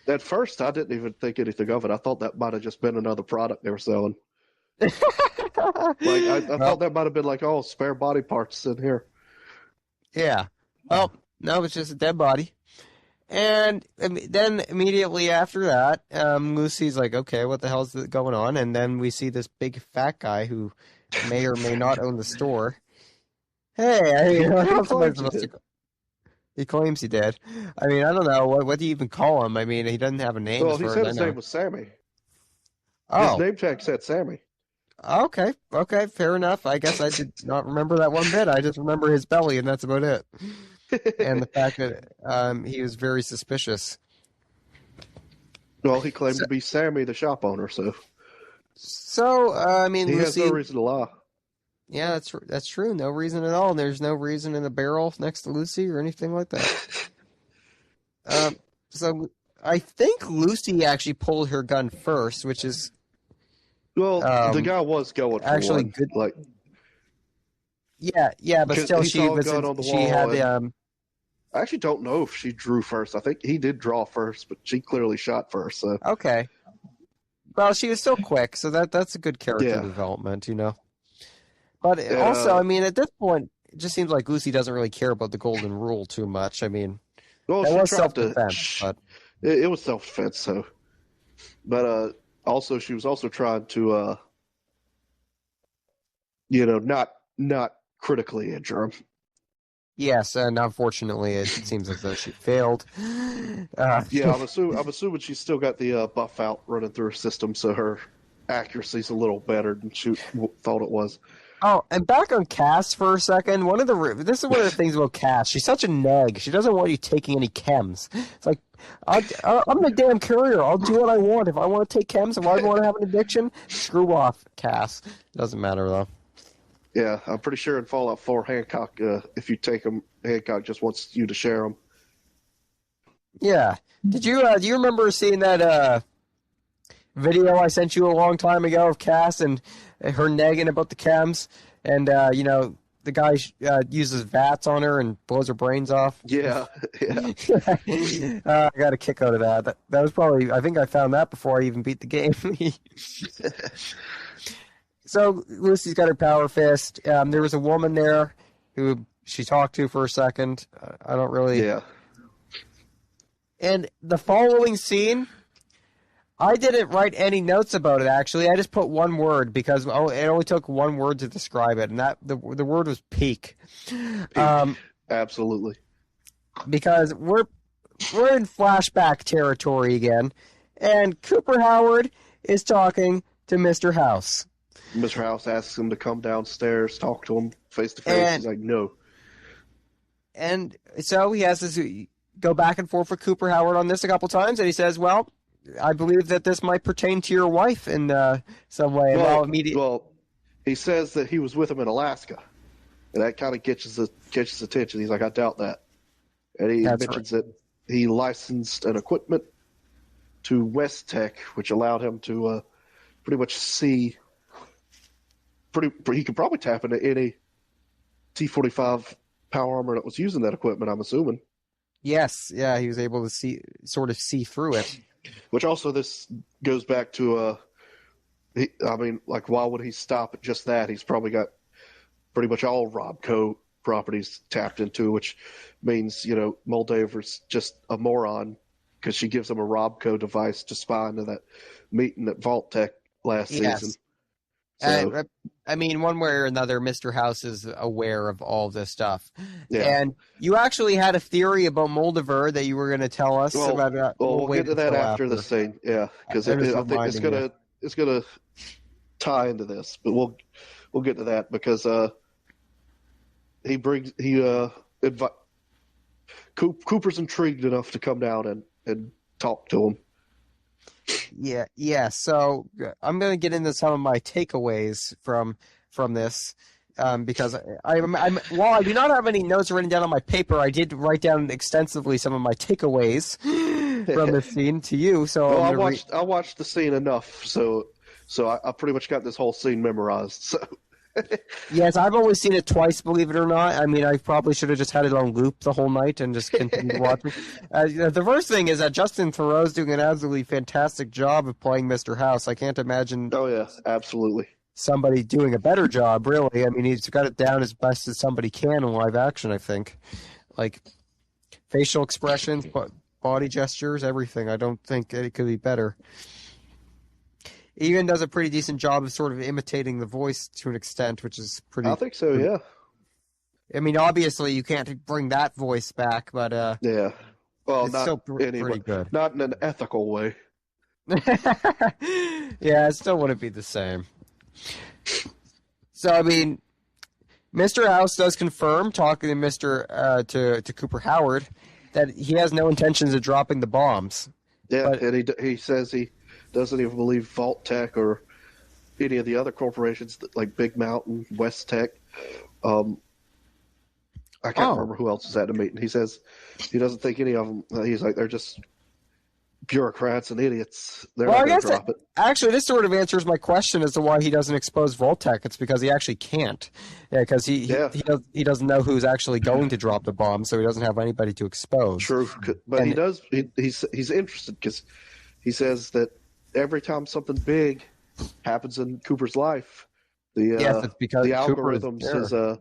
At first, I didn't even think anything of it. I thought that might have just been another product they were selling. Like I Well, thought that might have been like, oh, spare body parts in here. yeah. Well, no, it's just a dead body. And then immediately after that, Lucy's like, okay, what the hell's going on? And then we see this big fat guy who may or may not own the store. Hey, I He, mean, what he else am I claims he supposed to? did. He claims he did. I mean, I don't know. What do you even call him? I mean, he doesn't have a name Well, as he far said as I his know. name was Sammy. His Oh, name tag said Sammy. okay. Okay, fair enough. I guess I did not remember that one bit. I just remember his belly, and that's about it. And the fact that he was very suspicious. Well, he claimed So, to be Sammy, the shop owner, so I mean, he has no Lucy. reason to lie. Yeah, that's true. No reason at all. And there's no reason in the barrel next to Lucy or anything like that. So I think Lucy actually pulled her gun first, which is Well, the um, guy was going for actually one. good. Like Yeah, but because still, he saw a gun on the she wall, had and the. I actually don't know if she drew first. I think he did draw first, but she clearly shot first. So Okay. Well, she was still quick, so that's a good character yeah, development, you know. But and also, I mean, at this point, it just seems like Lucy doesn't really care about the golden rule too much. I mean, well, that she was tried to. self-defense, but It was self defense, so. But also she was also trying to not critically injure him. yes, and unfortunately, it seems as though she failed. Uh, Yeah, I'm assuming she's still got the buff out running through her system, so her accuracy's a little better than she thought it was. oh, and back on Cass for a second. This is one of the things about Cass. She's such a nag. She doesn't want you taking any chems. It's like, I'm the damn courier. I'll do what I want. If I want to take chems, if I want to have an addiction, screw off, Cass. Doesn't matter though. Yeah, I'm pretty sure in Fallout 4, Hancock, if you take them, Hancock just wants you to share them. Yeah. Do you remember seeing that video I sent you a long time ago of Cass and her nagging about the chems, and the guy uses VATS on her and blows her brains off? Yeah, yeah. I got a kick out of that. That was probably, I think I found that before I even beat the game. So Lucy's got her power fist. There was a woman there who she talked to for a second. I don't really. Yeah. And the following scene, I didn't write any notes about it, actually. I just put one word because it only took one word to describe it, and the word was peak. Absolutely. Because we're in flashback territory again, and Cooper Howard is talking to Mr. House. Mr. House asks him to come downstairs, talk to him face to face. He's like, no. And so he has to go back and forth with Cooper Howard on this a couple times, and he says, well, I believe that this might pertain to your wife in some way. Well, he says that he was with him in Alaska, and that kind of gets his attention. He's like, I doubt that. And he mentions that he licensed an equipment to West Tech, which allowed him to pretty much see. He could probably tap into any T-45 power armor that was using that equipment, I'm assuming. Yes, yeah, he was able to sort of see through it. Which also this goes back to, why would he stop at just that? He's probably got pretty much all Robco properties tapped into, which means, Moldaver's just a moron because she gives him a Robco device to spy into that meeting at Vault Tech last season. So, I mean, one way or another, Mr. House is aware of all this stuff. Yeah. And you actually had a theory about Moldaver that you were going to tell us about. We'll get to that after the scene, yeah, because I think it's gonna tie into this, but we'll get to that because Cooper's intrigued enough to come down and talk to him. Yeah. So I'm going to get into some of my takeaways from this, because while I do not have any notes written down on my paper, I did write down extensively some of my takeaways from this scene to you. So well, I watched the scene enough, so I pretty much got this whole scene memorized. So. Yes, I've only seen it twice, believe it or not. I mean, I probably should have just had it on loop the whole night and just continued watching. The first thing is that Justin Theroux's doing an absolutely fantastic job of playing Mr. House. I can't imagine. Oh yeah, absolutely. Somebody doing a better job, really. I mean, he's got it down as best as somebody can in live action, I think. Like facial expressions, body gestures, everything. I don't think it could be better. He even does a pretty decent job of sort of imitating the voice to an extent, which is pretty. I think so, yeah. I mean, obviously, you can't bring that voice back, but yeah. Well, it's not still pretty good. Not in an ethical way. Yeah, it still wouldn't be the same. So, I mean, Mr. House does confirm, talking to to Cooper Howard, that he has no intentions of dropping the bombs. Yeah, and he says he doesn't even believe Vault Tech or any of the other corporations like Big Mountain, West Tech. I can't remember who else is at the meeting. He says he doesn't think any of them. He's like they're just bureaucrats and idiots, they're Well, not I going to guess drop it. actually this sort of answers my question as to why he doesn't expose Voltec. It's because he actually can't. Yeah, because Yeah, he doesn't know who's actually going to drop the bomb, so he doesn't have anybody to expose. true. But he And does. He's interested because he says that every time something big happens in Cooper's life, yes, it's because the Cooper is algorithms, there.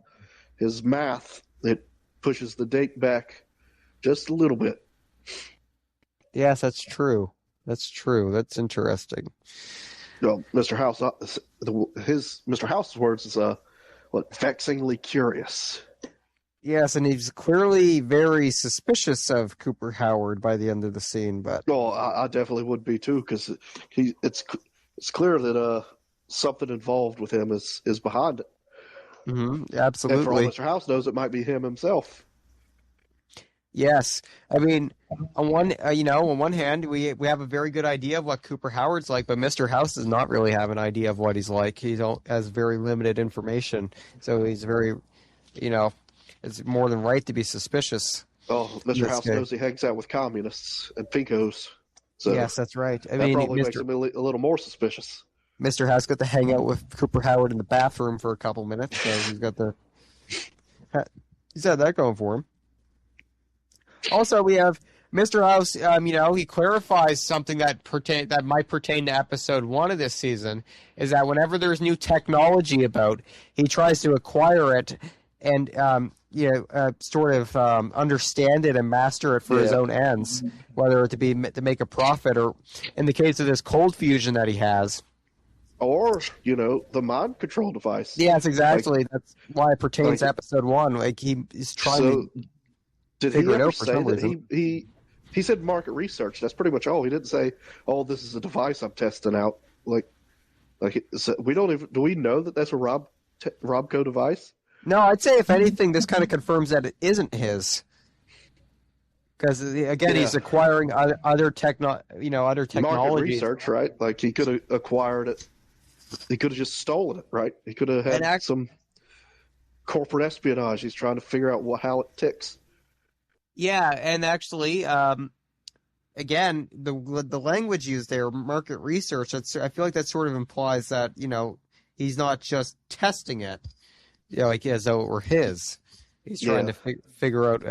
his math, it pushes the date back just a little bit. Yes, that's true. That's true. That's interesting. Well, Mr. House, his Mr. House's words is what, vexingly curious. Yes, and he's clearly very suspicious of Cooper Howard by the end of the scene. But Oh, I definitely would be too, because it's clear that something involved with him is behind it. And for all absolutely. Mr. House knows, it might be him himself. Yes, I mean, on one hand, we have a very good idea of what Cooper Howard's like, but Mr. House does not really have an idea of what he's like. He don't has very limited information, so he's very, you know, it's more than right to be suspicious. Oh, In Mr. this House case. knows he hangs out with communists and pinkos, so Yes, that's right. I that mean, probably makes him a little more suspicious. Mr. House got to hang out with Cooper Howard in the bathroom for a couple minutes, so he's had that going for him. Also, we have Mr. House. He clarifies something that might pertain to episode 1 of this season. Is that whenever there's new technology about, he tries to acquire it and understand it and master it for his own ends, whether it to make a profit or, in the case of this cold fusion that he has. Or, the mind control device. Yes, exactly. That's why it pertains to episode 1. Like he's trying to. Did he figure it ever out for say some that reason. he said market research? That's pretty much all. He didn't say, "Oh, this is a device I'm testing out." We don't even do we know that that's a Robco device? No, I'd say if anything, this kind of confirms that it isn't his. Because again, he's acquiring other technologies. Market research, right? Like he could have acquired it. He could have just stolen it, right? He could have had some corporate espionage. He's trying to figure out how it ticks. Yeah, and actually, again, the language used there, market research. I feel like that sort of implies that he's not just testing it, like as though it were his. He's trying to figure out,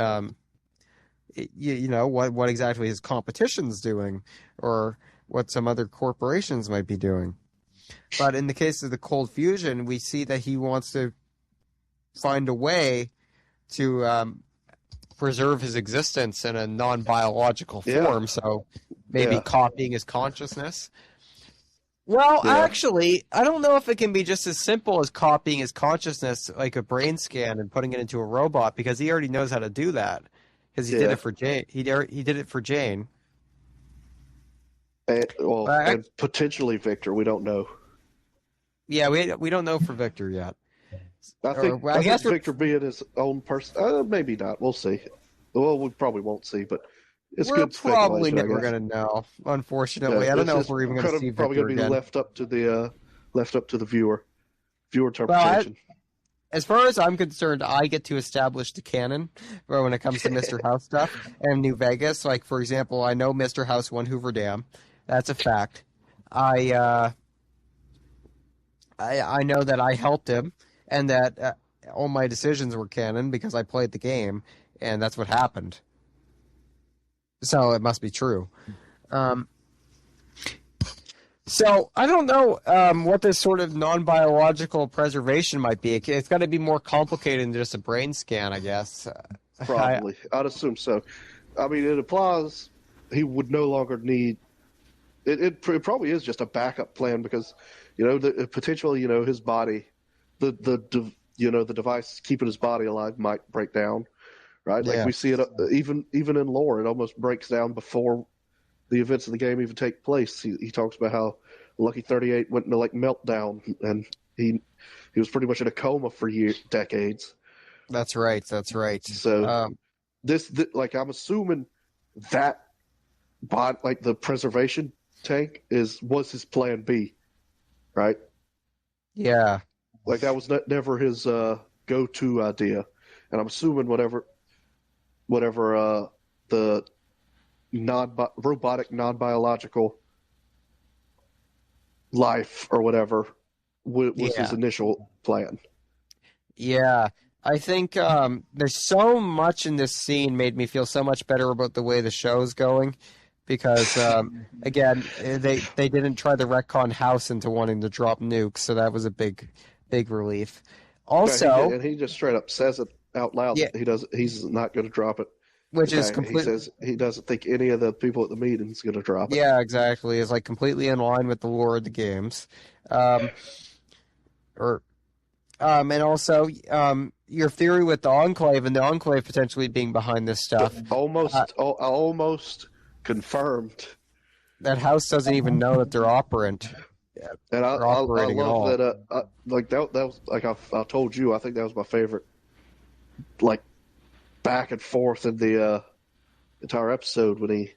what exactly his competition's doing, or what some other corporations might be doing. But in the case of the cold fusion, we see that he wants to find a way to preserve his existence in a non-biological form, so maybe copying his consciousness. Well, actually, I don't know if it can be just as simple as copying his consciousness, like a brain scan, and putting it into a robot, because he already knows how to do that. Because he did it for Jane. He did it for Jane. And potentially Victor. We don't know. Yeah, we don't know for Victor yet. I think Victor being his own person. Maybe not. We'll see. Well, we probably won't see, but it's we're good speculation. Probably never going to know. Unfortunately, I don't know if we're even going to see Victor probably going to be again. left up to the viewer interpretation. As far as I'm concerned, I get to establish the canon when it comes to Mr. House stuff and New Vegas. Like, for example, I know Mr. House won Hoover Dam. That's a fact. I know that I helped him, and that all my decisions were canon because I played the game, and that's what happened. So it must be true. So I don't know what this sort of non-biological preservation might be. It's got to be more complicated than just a brain scan, I guess. Probably. I'd assume so. I mean, it applies. He would no longer need. It probably is just a backup plan because, potentially, his body, the device keeping his body alive might break down, right? Like we see it even in lore, it almost breaks down before the events of the game even take place. He talks about how Lucky 38 went into meltdown, and he was pretty much in a coma for decades. That's right. So I'm assuming that the preservation tank was his plan B, right? Yeah. Like that was never his go-to idea, and I'm assuming whatever the robotic, non-biological life or whatever was his Yeah. initial plan. Yeah. I think there's so much in this scene made me feel so much better about the way the show's going because again, they didn't try to retcon House into wanting to drop nukes, so that was a big relief. Yeah, Also, he just straight up says it out loud yeah, that he's not going to drop it. which In is fact, he complete. says he doesn't think any of the people at the meeting is going to drop it. Yeah, exactly. Is like completely in line with the lore of the games. Um, or and also your theory with the Enclave and the Enclave potentially being behind this stuff. Almost confirmed. That House doesn't even know that they're operant. Yeah, And they're I operating at love all. that. Like that was like I told you. I think that was my favorite. Like back and forth in the entire episode when he,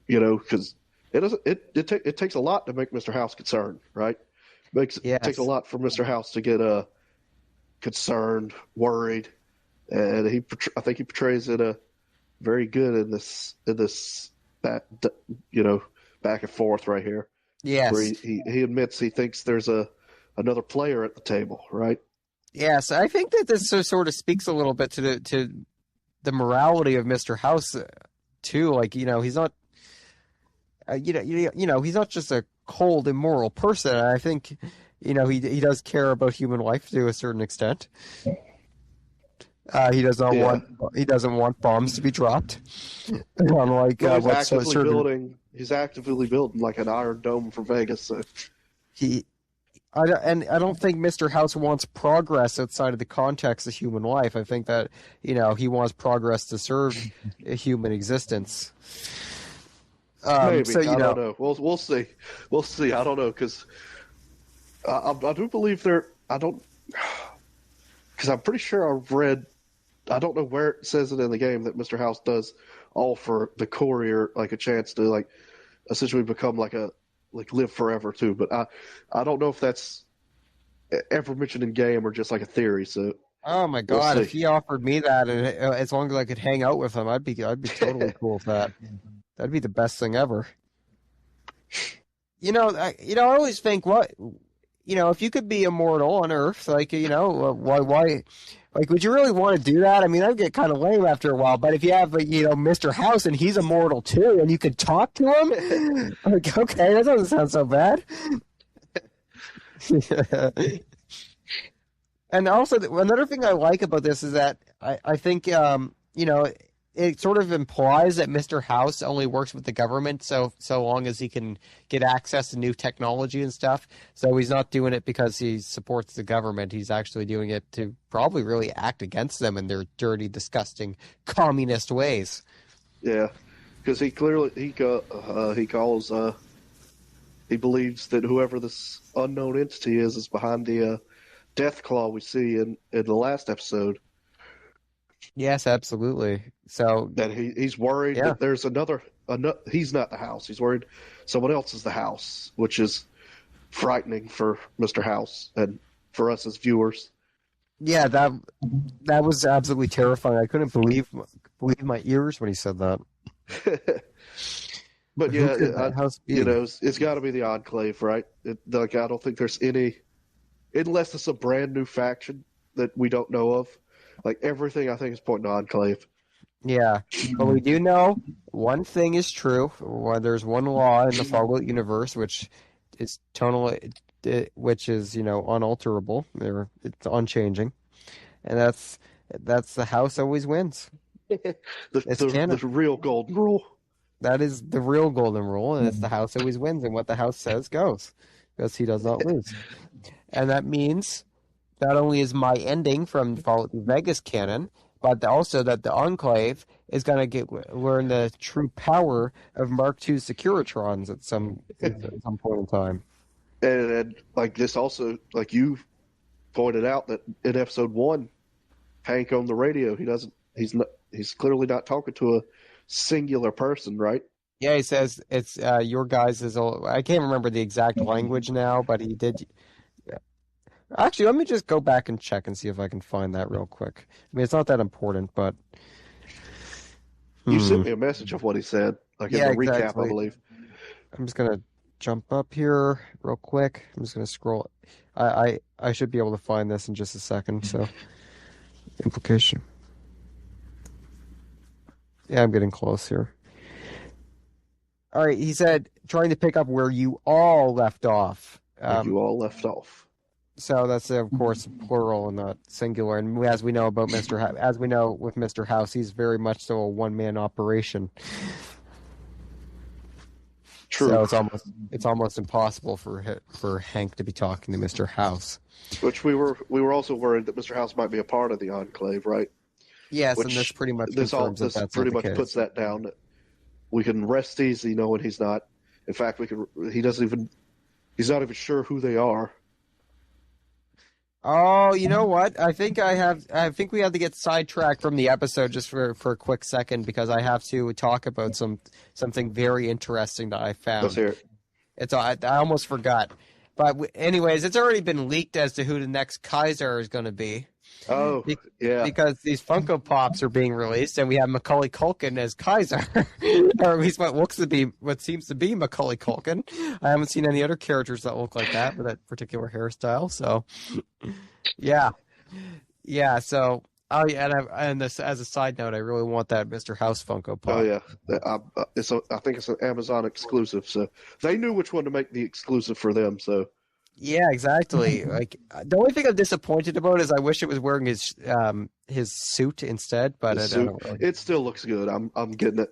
because it doesn't. It takes a lot to make Mr. House concerned, right? Takes a Yes. lot for Mr. House to get concerned, worried, and I think he portrays it very good in this that back and forth right here, where Yes. he admits he thinks there's another player at the table, right? Yes. I think that this sort of speaks a little bit to the morality of Mr. House too. Like, he's not he's not just a cold, immoral person. I think, he does care about human life to a certain extent. Yeah. He doesn't want bombs to be dropped. Unlike No, certain he's actively building like an iron dome for Vegas. So he I don't think Mr. House wants progress outside of the context of human life. I think that he wants progress to serve a human existence. maybe So I don't know. We'll see. We'll see. I don't know because I do believe there. I don't because I'm pretty sure I've read. I don't know where it says it in the game that Mr. House does offer the courier like a chance to like essentially become like live forever too. But I don't know if that's ever mentioned in game or just like a theory. So Oh my we'll God, if see. he offered me that, and as long as I could hang out with him, I'd be totally cool with that. That'd be the best thing ever. I always think, if you could be immortal on Earth, like, why, like, would you really want to do that? I mean, that'd get kind of lame after a while. But if you have, Mr. House and he's immortal too, and you could talk to him, like, okay, that doesn't sound so bad. And also, another thing I like about this is that I think, it sort of implies that Mr. House only works with the government so long as he can get access to new technology and stuff. So he's not doing it because he supports the government. He's actually doing it to probably really act against them in their dirty, disgusting, communist ways. Yeah, because he clearly he calls he believes that whoever this unknown entity is behind the death claw we see in the last episode. Yes, absolutely. So, That he's worried yeah. that there's another. He's not the house. He's worried someone else is the house, which is frightening for Mr. House and for us as viewers. Yeah, that was absolutely terrifying. I couldn't believe my ears when he said that. But Who yeah, could that house be? it's got to be the Enclave, right? Like I don't think there's any, unless it's a brand new faction that we don't know of. Like everything, I think is pointing to Enclave. Yeah, but we do know one thing is true. There's one law in the Fallout universe which is which is unalterable. It's unchanging, and that's the house always wins. the, It's canon. the real golden rule. That is the real golden rule, and it's the house always wins, and what the house says goes, because he does not lose. And that means not only is my ending from Fallout New Vegas canon, but also that the Enclave is going to learn the true power of Mark II Securitrons at some point in time. And like this also, like you pointed out that in episode one, Hank on the radio, he's clearly not talking to a singular person, right? Yeah, he says it's your guys' is all. I can't remember the exact language now, but he did. Actually, let me just go back and check and see if I can find that real quick. I mean, it's not that important, but You sent me a message of what he said, like in Yeah, the recap, I exactly. believe. I'm just gonna jump up here real quick. I'm just gonna scroll. I should be able to find this in just a second. So implication. Yeah, I'm getting close here. All right, he said trying to pick up where you all left off. Where you all left off. So that's of course plural and not singular. And as we know about as we know with Mr. House, he's very much so a one-man operation. True. So it's almost impossible for Hank to be talking to Mr. House. Which we were also worried that Mr. House might be a part of the Enclave, right? Yes, Which and this pretty much this confirms that that's pretty not the much case. puts that down. That we can rest easy knowing he's not. In fact, he's not even sure who they are. Oh, you know what? I think we have to get sidetracked from the episode just for a quick second because I have to talk about something very interesting that I found. Let's hear it. I almost forgot. But anyways, it's already been leaked as to who the next Kaiser is going to be. Oh, yeah. Because these Funko Pops are being released, and we have Macaulay Culkin as Kaiser, or at least what seems to be Macaulay Culkin. I haven't seen any other characters that look like that with that particular hairstyle. So, yeah. So, and this, as a side note, I really want that Mr. House Funko Pop. Oh yeah, I think it's an Amazon exclusive. So they knew which one to make the exclusive for them. So. Yeah, exactly. Like the only thing I'm disappointed about is I wish it was wearing his suit instead, but I don't really. It still looks good. I'm getting it.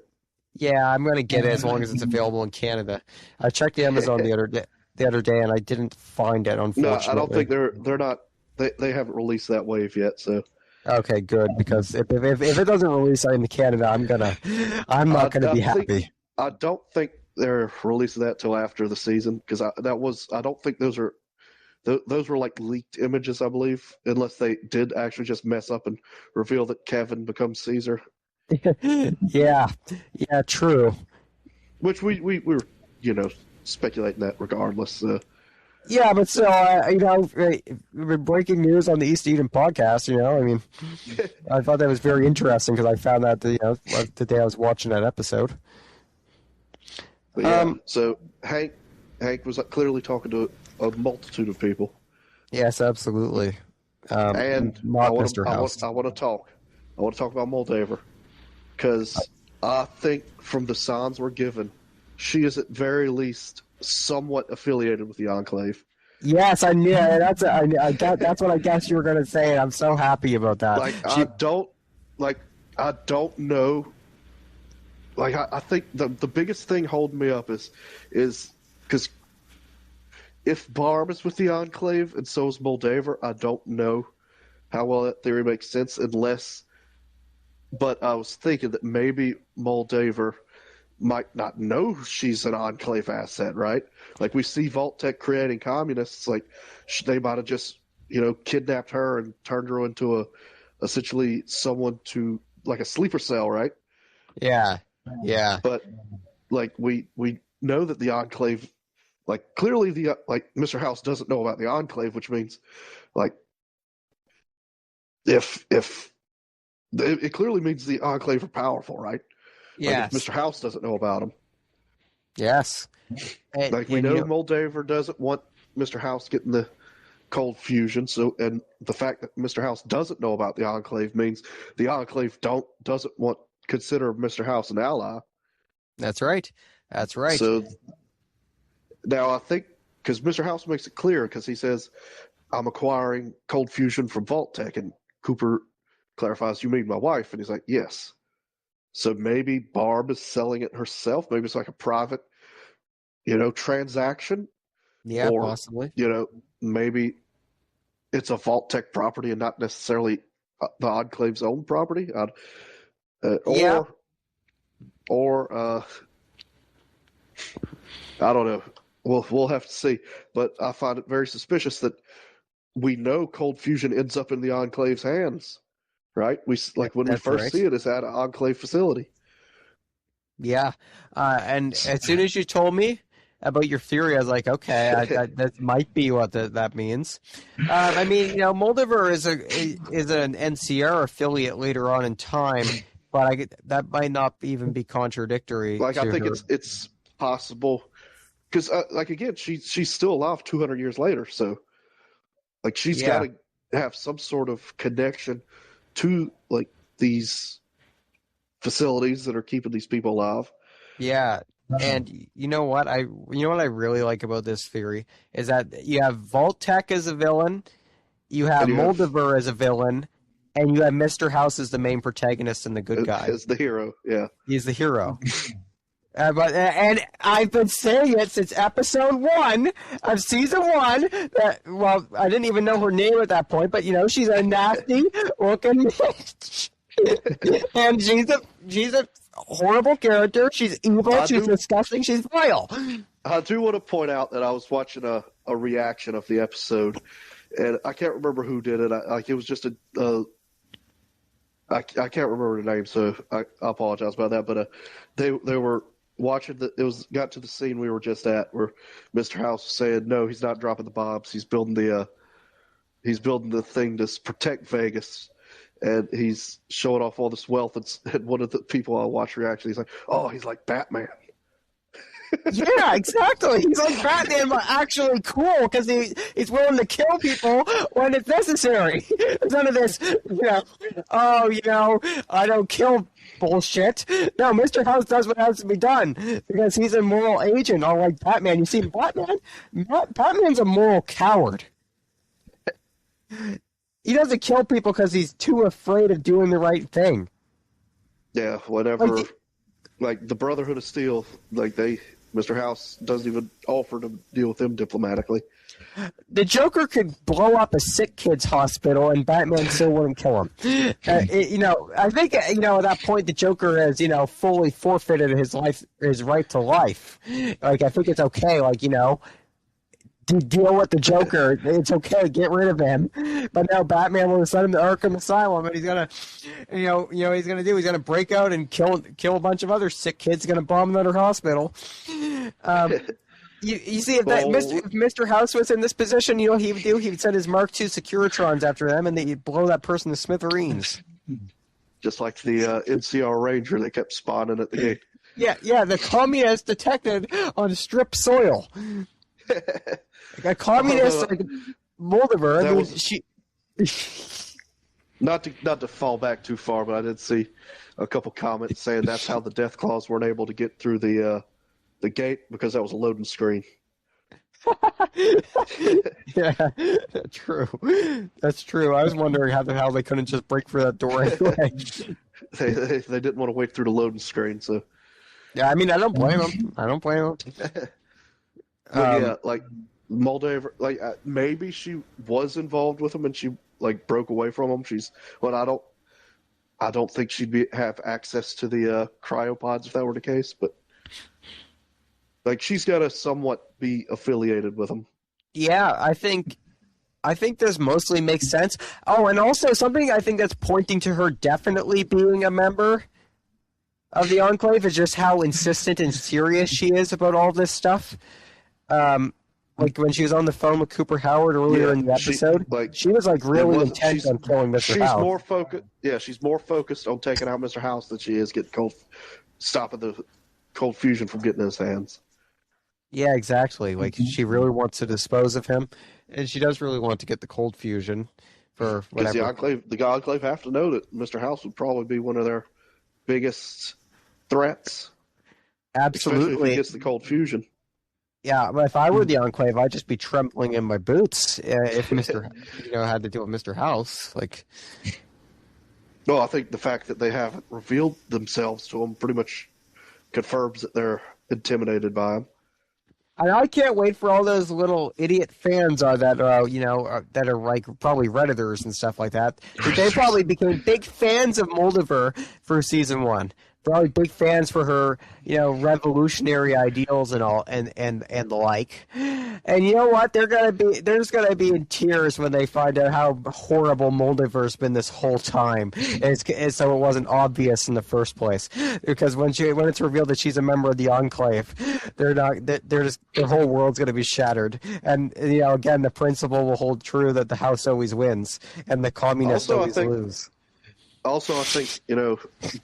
Yeah, I'm gonna get it as long as it's available in Canada. I checked Amazon the other day and I didn't find it. Unfortunately, No, I don't think they're not. They haven't released that wave yet. So. Okay, good because if it doesn't release in Canada, I'm not gonna be happy. I don't think they're releasing that till after the season because I don't think those were like leaked images, I believe, unless they did actually just mess up and reveal that Kevin becomes Caesar. Yeah, true. Which we were speculating that regardless. Yeah, but still, breaking news on the East Eden podcast. I mean, I thought that was very interesting because I found that the day I was watching that episode. But yeah, so Hank was clearly talking to a multitude of people. Yes, absolutely. And not Mr. House. I want to talk about Moldaver because I think from the signs we're given, she is at very least somewhat affiliated with the Enclave. Yes, I knew that's what I guessed you were going to say. And I'm so happy about that. I don't know. Like I think the biggest thing holding me up is because if Barb is with the Enclave and so is Moldaver, I don't know how well that theory makes sense but I was thinking that maybe Moldaver might not know she's an Enclave asset, right? Like we see Vault-Tec creating communists, like they might have just kidnapped her and turned her into essentially someone to like a sleeper cell, right? Yeah. But like we know that the Enclave, like clearly Mr. House doesn't know about the Enclave, which means like if it clearly means the Enclave are powerful, right? Yes. Like if Mr. House doesn't know about them. Yes. Like we know Moldaver doesn't want Mr. House getting the cold fusion, and the fact that Mr. House doesn't know about the Enclave means the Enclave doesn't consider Mr. House an ally. That's right. So now I think because Mr. House makes it clear because he says, "I'm acquiring cold fusion from Vault-Tec," and Cooper clarifies, "You mean my wife?" And he's like, "Yes." So maybe Barb is selling it herself. Maybe it's like a private, transaction. Yeah, or, possibly. Maybe it's a Vault-Tec property and not necessarily the Enclave's own property. Or I don't know. We'll have to see. But I find it very suspicious that we know cold fusion ends up in the Enclave's hands, right? We when we first see it, it's at an Enclave facility. Yeah, and as soon as you told me about your theory, I was like, okay, that might be what that means. I mean, Moldaver is an NCR affiliate later on in time. but that might not even be contradictory Like I to think her. it's possible because like again, she's still alive 200 years later, so like she's got Yeah, to have some sort of connection to like these facilities that are keeping these people alive. yeah. And you know what I really like about this theory is that you have Voltec as a villain, you have And you have Moldiver as a villain, and you have Mr. House as the main protagonist and the good guy. as the hero, yeah. He's the hero. And I've been saying it since episode 1 of season 1. That, well, I didn't even know her name at that point, but she's a nasty looking bitch, and she's a horrible character. She's evil. She's disgusting. She's vile. I do want to point out that I was watching a reaction of the episode, and I can't remember who did it. Like it was just I can't remember the name, so I apologize about that. But they were watching got to the scene we were just at where Mr. House said no, he's not dropping the bombs. He's building the thing to protect Vegas, and he's showing off all this wealth. And one of the people I watch reaction, he's like, "Oh, he's like Batman." Yeah, exactly. He's like Batman, but actually cool because he's willing to kill people when it's necessary. There's none of this, I don't kill bullshit. No, Mr. House does what has to be done because he's a moral agent, unlike Batman. You see, Batman's a moral coward. He doesn't kill people because he's too afraid of doing the right thing. Yeah, whatever. Like the Brotherhood of Steel, Mr. House doesn't even offer to deal with them diplomatically. The Joker could blow up a sick kid's hospital and Batman still wouldn't kill him. I think, at that point the Joker has, fully forfeited his right to life. Like, I think it's okay, to deal with the Joker. It's okay, get rid of him. But now Batman will send him to Arkham Asylum, and he's gonna, he's gonna break out and kill a bunch of other sick kids. He's gonna bomb another hospital. You see, if Mr. House was in this position, he would do? He would send his Mark II Securitrons after them, and they'd blow that person to smithereens. Just like the NCR Ranger that kept spawning at the gate. Yeah, the communist detected on strip soil. A communist like Moldiver. Not to fall back too far, but I did see a couple comments saying that's how the Death Claws weren't able to get through the gate because that was a loading screen. Yeah, true. That's true. I was wondering how the hell they couldn't just break through that door anyway. They didn't want to wait through the loading screen, so. Yeah, I mean, I don't blame them. Yeah, like Moldaver, maybe she was involved with him and she broke away from him. I don't think she'd have access to the cryopods if that were the case, but she's got to somewhat be affiliated with him. Yeah, I think this mostly makes sense. Oh, and also something I think that's pointing to her definitely being a member of the Enclave is just how insistent and serious she is about all this stuff. Like when she was on the phone with Cooper Howard earlier in the episode, she was really intent on killing Mr. House. She's more focused on taking out Mr. House than she is stopping the cold fusion from getting in his hands. Yeah, exactly. She really wants to dispose of him, and she does really want to get the cold fusion for whatever. Because the Enclave have to know that Mr. House would probably be one of their biggest threats. Absolutely. Especially if he gets the cold fusion. Yeah, but if I were the Enclave, I'd just be trembling in my boots if Mr. had to deal with Mr. House. No, I think the fact that they haven't revealed themselves to him pretty much confirms that they're intimidated by him. And I can't wait for all those little idiot fans that are probably Redditors and stuff like that. They probably became big fans of Moldiver for season 1. Probably big fans for her, revolutionary ideals and all, and the like. And you know what? They're just gonna be in tears when they find out how horrible Moldiver's been this whole time, and so it wasn't obvious in the first place. Because when it's revealed that she's a member of the Enclave, their whole world's gonna be shattered. And again, the principle will hold true that the House always wins and the communists always lose. Also, I think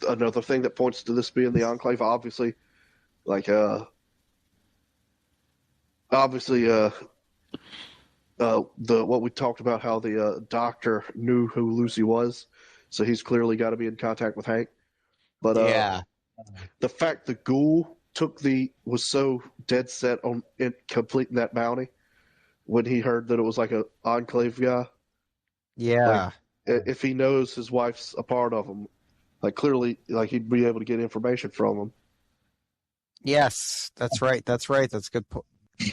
another thing that points to this being the Enclave, obviously, like obviously the what we talked about, how the doctor knew who Lucy was, so he's clearly got to be in contact with Hank. But Yeah. the fact the ghoul was so dead set on it completing that bounty when he heard that it was like a Enclave guy. Like, Yeah. if he knows his wife's a part of him, like clearly, like he'd be able to get information from him. Yes, that's right. That's right. That's good.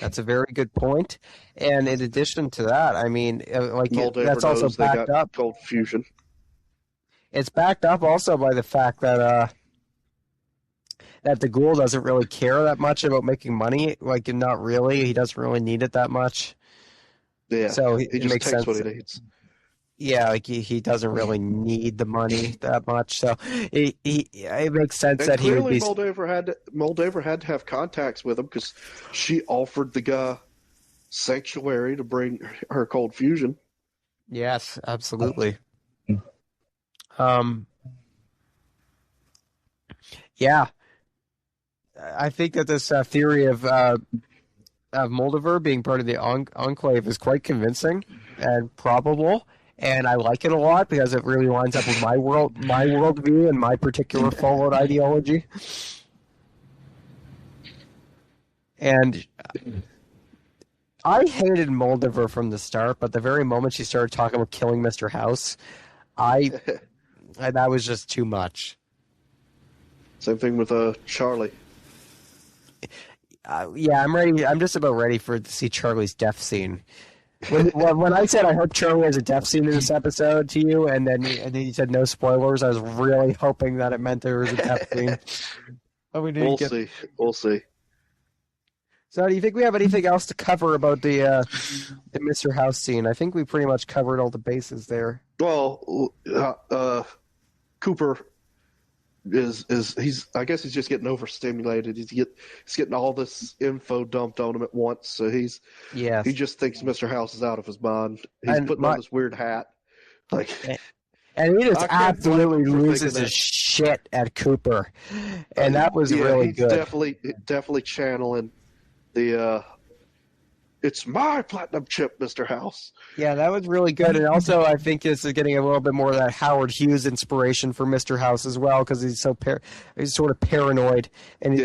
That's a very good point. And in addition to that, I mean, Moldaver that's also knows they backed got up. cold fusion. It's backed up also by the fact that the ghoul doesn't really care that much about making money. Like, not really. He doesn't really need it that much. Yeah, So he it just makes takes sense. what he needs. Yeah, like he doesn't really need the money that much. So it makes sense And that he would clearly, be. Moldaver had to have contacts with him because she offered the guy sanctuary to bring her cold fusion. Yes, absolutely. Um, yeah, I think that this theory of Moldiver being part of the Enclave is quite convincing and probable, and I like it a lot because it really lines up with my worldview, and my particular Fallout ideology. And I hated Moldiver from the start, but the very moment she started talking about killing Mr. House, that was just too much. Same thing with Charlie. Yeah, I'm ready. I'm just about ready to see Charlie's death scene. When I said I hope Charlie has a death scene in this episode to you, and then you said no spoilers, I was really hoping that it meant there was a death scene. But we didn't see. We'll see. So, do you think we have anything else to cover about the Mr. House scene? I think we pretty much covered all the bases there. Well, Cooper I guess he's just getting overstimulated. He's getting all this info dumped on him at once. So he just thinks Mr. House is out of his mind. He's putting on this weird hat, and he just absolutely loses his shit at Cooper, and that was really good. Definitely channeling the it's my platinum chip, Mr. House. Yeah, that was really good. And also, I think this is getting a little bit more of that Howard Hughes inspiration for Mr. House as well, because he's he's sort of paranoid and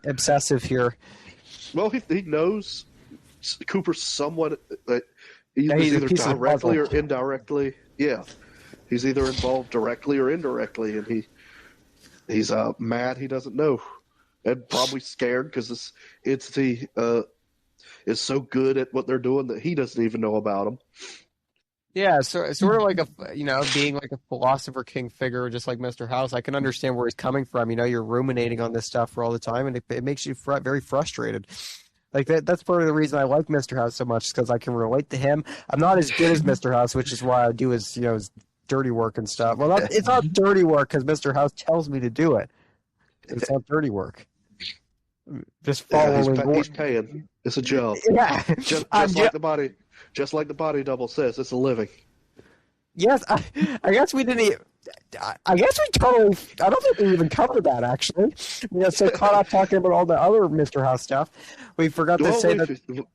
obsessive here. Well, he knows Cooper's somewhat he's either directly or indirectly. Yeah, he's either involved directly or indirectly, and he's mad he doesn't know, and probably scared because this entity is so good at what they're doing that he doesn't even know about them. Yeah, so sort of like being like a philosopher king figure, just like Mr. House. I can understand where he's coming from. You're ruminating on this stuff for all the time, and it makes you very frustrated. Like that's part of the reason I like Mr. House so much, because I can relate to him. I'm not as good as Mr. House, which is why I do his dirty work and stuff. Well, it's not dirty work because Mr. House tells me to do it. It's not dirty work. Just following. He's paying. It's a job. Yeah, just like the body double says, it's a living. Yes, I guess we didn't. I guess we totally. I don't think we even covered that actually. We got so caught up talking about all the other Mr. House stuff, we forgot to say that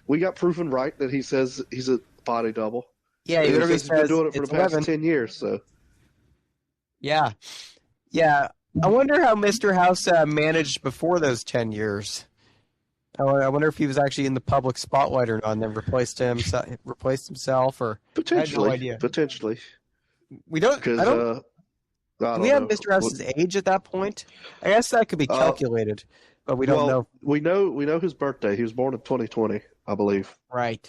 we got proven right that he says he's a body double. Yeah, he literally he's been doing it for the past 10 years. So. Yeah. I wonder how Mr. House managed before those 10 years. I wonder if he was actually in the public spotlight or not, and then replaced himself, or potentially. I had no idea. Potentially. We don't. Do we have Mr. House's age at that point? I guess that could be calculated, but we don't know. We know his birthday. He was born in 2020, I believe. Right.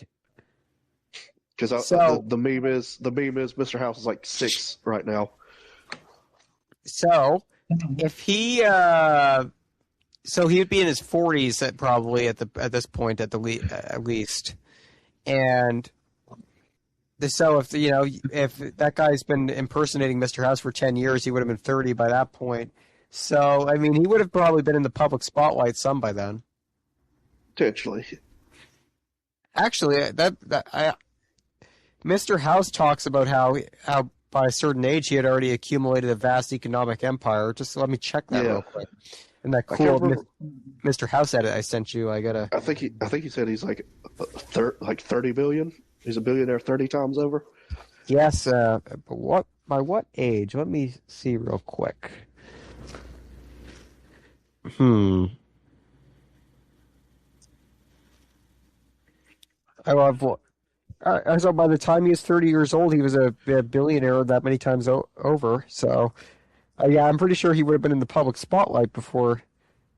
Because the meme is Mr. House is like 6 right now. So if he so he would be in his 40s probably at this point at least, and so if that guy's been impersonating Mr. House for 10 years, he would have been 30 by that point. So I mean, he would have probably been in the public spotlight some by then. Potentially. Actually, Mr. House talks about how by a certain age, he had already accumulated a vast economic empire. Just let me check that real quick. And that cool Mr. House edit I sent you, I gotta. I think he said he's like 30 billion. He's a billionaire 30 times over. Yes, but by what age? Let me see real quick. So by the time he was 30 years old, he was a billionaire that many times over. So, yeah, I'm pretty sure he would have been in the public spotlight before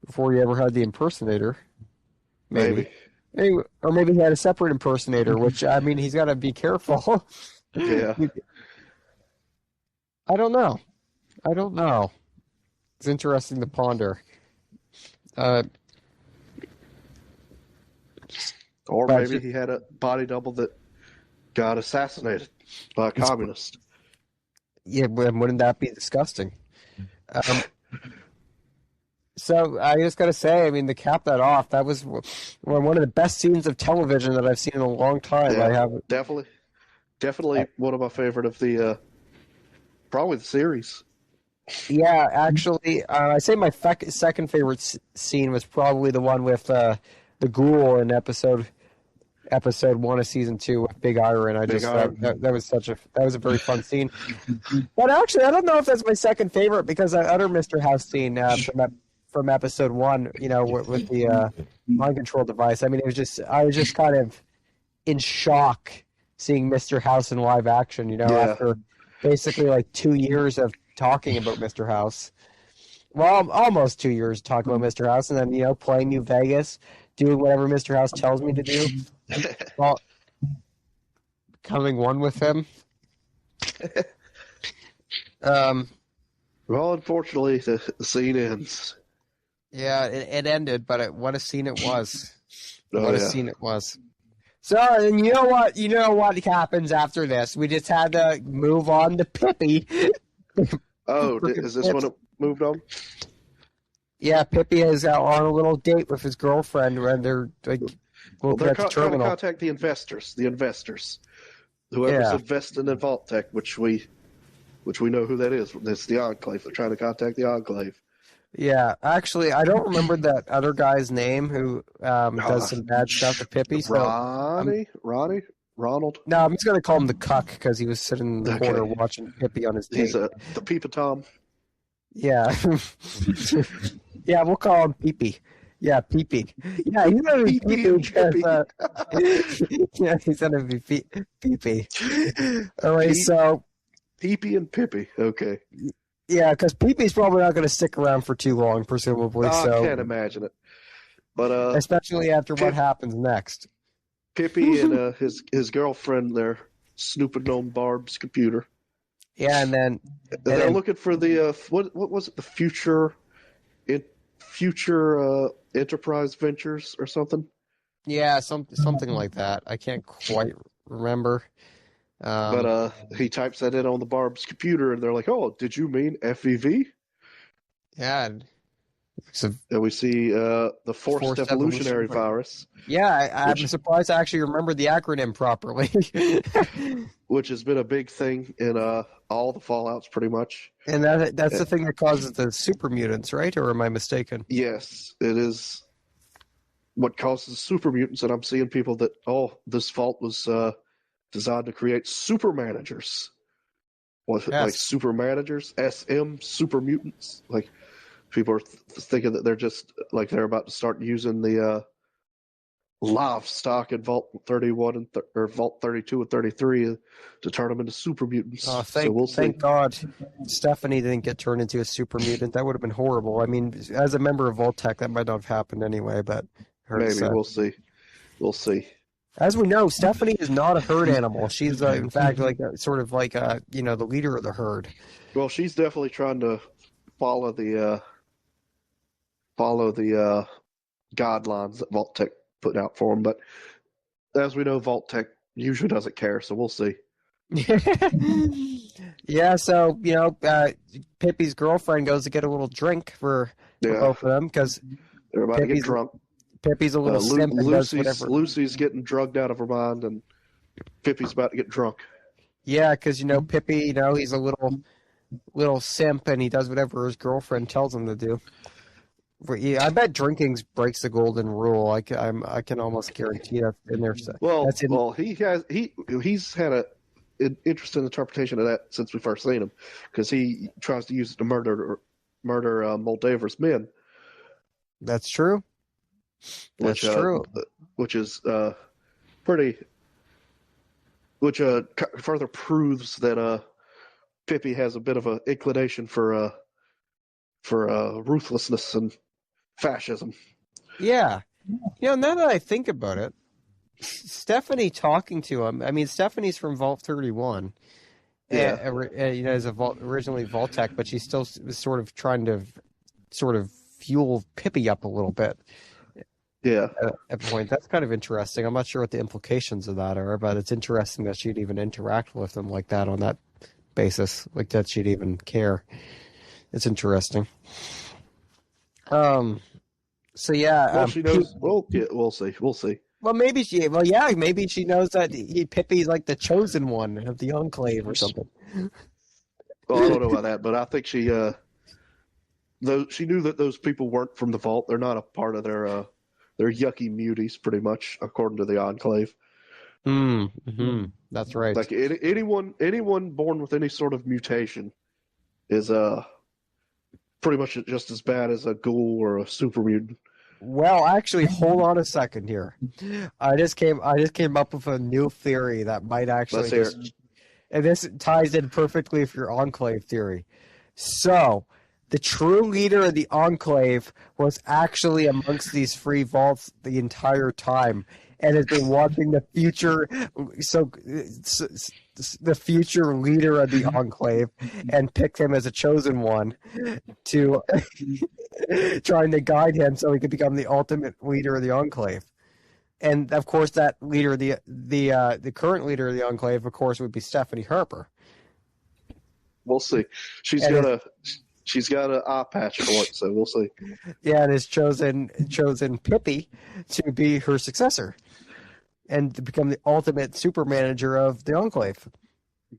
he ever had the impersonator. Maybe. Or maybe he had a separate impersonator, which, I mean, he's got to be careful. Yeah. I don't know. It's interesting to ponder. Or maybe he had a body double that got assassinated by a communist. Yeah, wouldn't that be disgusting? So I just got to say, I mean, to cap that off, that was one of the best scenes of television that I've seen in a long time. Yeah, definitely one of my favorite of the probably the series. Yeah, actually, I say my second favorite scene was probably the one with the ghoul in episode 1 of season 2 with Big Iron. That was a very fun scene. But actually, I don't know if that's my second favorite because that other Mr. House scene from episode 1, with the mind control device. I mean, I was just kind of in shock seeing Mr. House in live action. After basically like 2 years of talking about Mr. House. Well, almost 2 years talking about Mr. House, and then playing New Vegas, doing whatever Mr. House tells me to do. Well, becoming one with him. Well, unfortunately, the scene ends. Yeah, it ended, but what a scene it was. What a scene it was. So, and you know what? You know what happens after this? We just had to move on to Pippi. Oh, is this when it moved on? Yeah, Pippi is out on a little date with his girlfriend, and they're like, they're trying to contact the investors. Whoever's investing in Vault Tech, which we know who that is. It's the Enclave. They're trying to contact the Enclave. Yeah, actually, I don't remember that other guy's name who does some bad stuff to Pippi. So Ronald? No, I'm just going to call him the cuck because he was sitting in the corner watching Pippi on his date. He's the Peepa Tom. Yeah. Yeah, we'll call him Pee-Pee. Yeah, Pee-Pee. Yeah, he's going to be Pee-Pee because... yeah, he's going to be Pee-Pee. All right, so... Pee-Pee and Pippi, okay. Yeah, because Pee-Pee's probably not going to stick around for too long, presumably. I can't imagine it. But especially after what happens next. Pippi and his girlfriend, they're snooping on Barb's computer. Yeah, and then they're looking for the what was it? The future enterprise ventures or something. Yeah, something like that. I can't quite remember. But he types that in on the Barb's computer, and they're like, "Oh, did you mean FEV?" Yeah. And we see the forced evolutionary virus. Yeah, I'm surprised I actually remembered the acronym properly. Which has been a big thing in all the Fallouts, pretty much. And that's the thing that causes the super mutants, right? Or am I mistaken? Yes, it is what causes super mutants, and I'm seeing people that, this vault was designed to create super managers. Like super managers? SM, super mutants? Like, people are thinking that they're just, like, they're about to start using the live stock in Vault 31 or Vault 32 and 33 to turn them into super mutants. Oh, thank God Stephanie didn't get turned into a super mutant. That would have been horrible. I mean, as a member of Vault Tech, that might not have happened anyway, but... Maybe, we'll see. We'll see. As we know, Stephanie is not a herd animal. She's, in fact, the leader of the herd. Well, she's definitely trying to follow the guidelines that Vault Tech put out for them. But as we know, Vault Tech usually doesn't care, so we'll see. Yeah, so, Pippi's girlfriend goes to get a little drink for both of them because they're about to get drunk. Pippi's a little simp and does whatever. Lucy's getting drugged out of her mind, and Pippi's about to get drunk. Yeah, because Pippi, he's a little simp, and he does whatever his girlfriend tells him to do. But yeah, I bet drinking breaks the golden rule. I can almost guarantee that's in there. Well, That's in. well, he's had an interesting interpretation of that since we first seen him, because he tries to use it to murder Moldaver's men, That's true. That's which true. which is pretty, which further proves that Pippi has a bit of a inclination for ruthlessness and fascism. Yeah. Now that I think about it, Stephanie talking to him. I mean, Stephanie's from Vault 31. Yeah, As originally Vault-Tec, but she still was sort of trying to sort of fuel Pippi up a little bit yeah. at a point. That's kind of interesting. I'm not sure what the implications of that are, but it's interesting that she'd even interact with him like that on that basis, like that she'd even care. It's interesting. So yeah. Well, she knows. Well, yeah, we'll see. We'll see. Well, maybe she. Well, yeah, maybe she knows that Pippi's like the chosen one of the Enclave or something. Well, I don't know about that, but I think she knew that those people weren't from the vault. They're not a part of their yucky muties, pretty much, according to the Enclave. Mm-hmm. That's right. Like anyone born with any sort of mutation is pretty much just as bad as a ghoul or a super mutant. Well, actually, hold on a second here. I just came up with a new theory that might actually and this ties in perfectly with your Enclave theory. So, the true leader of the Enclave was actually amongst these free vaults the entire time, and has been watching the future. So the future leader of the Enclave, and picked him as a chosen one to trying to guide him so he could become the ultimate leader of the Enclave. And of course, that leader, the current leader of the Enclave, of course, would be Stephanie Harper. We'll see. She's got an eye patch for it, so we'll see. Yeah, and has chosen Pippi to be her successor and to become the ultimate super manager of the Enclave.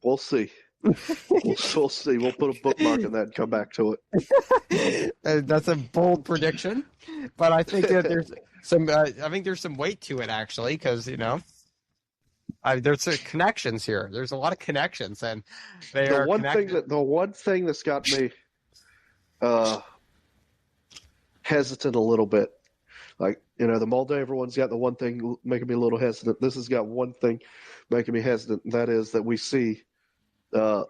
We'll see. We'll see. We'll put a bookmark in that and come back to it. That's a bold prediction, but I think that there's some. I think there's some weight to it actually, because there's connections here. There's a lot of connections, and the one thing that's got me hesitant a little bit. Like, the Moldaver one's got the one thing making me a little hesitant. This has got one thing making me hesitant, and that is that we see the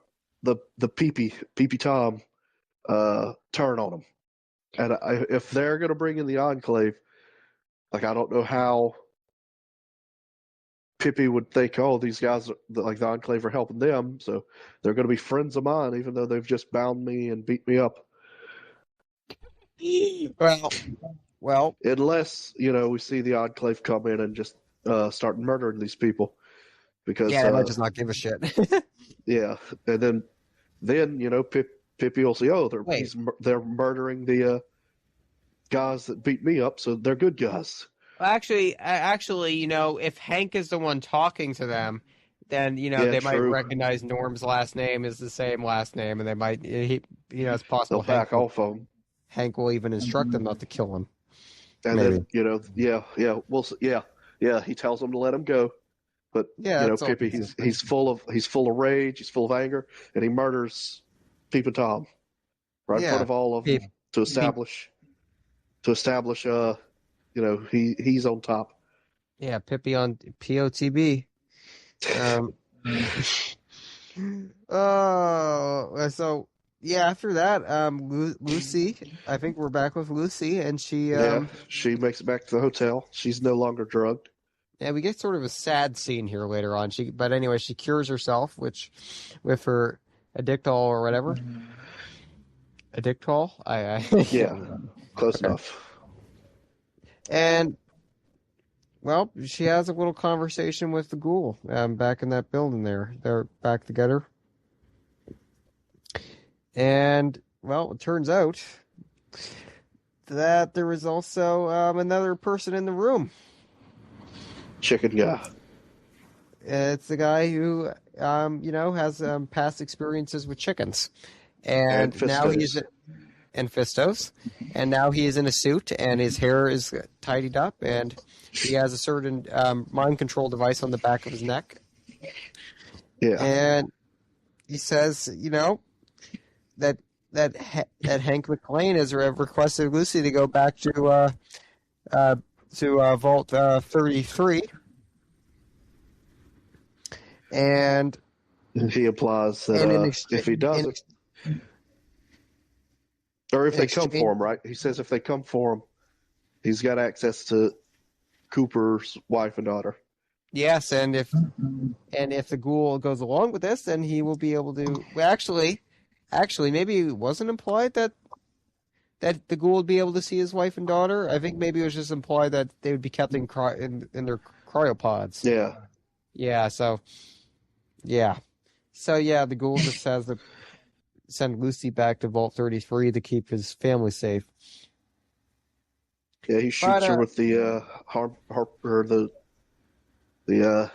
Pee Tom turn on him. And if they're going to bring in the Enclave, like, I don't know how Pippi would think, oh, these guys, like the Enclave are helping them, so they're going to be friends of mine, even though they've just bound me and beat me up. Well, unless we see the Enclave come in and just start murdering these people, because they might just not give a shit. Yeah, and then Pippi will say, oh, they're murdering the guys that beat me up, so they're good guys. Actually, if Hank is the one talking to them, then they might recognize Norm's last name is the same last name, and they might it's possible they'll back off of him. Hank will even instruct them not to kill him. And maybe. Then he tells them to let him go. But Pippi, he's full of rage, he's full of anger, and he murders Pee Tom right in front of all of them to establish he's on top. Yeah, Pippi on POTB. So after that, Lucy, I think we're back with Lucy, and she makes it back to the hotel. She's no longer drugged. Yeah, we get sort of a sad scene here later on. But anyway, she cures herself, with her Addictol or whatever. Addictol? Yeah, close enough. And, well, she has a little conversation with the ghoul back in that building there. They're back together. And, well, it turns out that there was also another person in the room. Chicken guy. It's the guy who has past experiences with chickens, And and now he's Fistos. and Fistos, and now he is in a suit, and his hair is tidied up, and he has a certain mind control device on the back of his neck, Yeah. and he says, that that Hank McClane has requested Lucy to go back to Vault 33, and He implies that and if he in, doesn't, or if in they come for exchange, him, right? He says if they come for him, he's got access to Cooper's wife and daughter. yes, and if the ghoul goes along with this, then he will be able to. Well, actually, maybe it wasn't implied that the ghoul would be able to see his wife and daughter. I think maybe it was just implied that they would be kept in their cryopods. Yeah. Yeah. So the ghoul just has to send Lucy back to Vault 33 to keep his family safe. Yeah, he But shoots her with the or the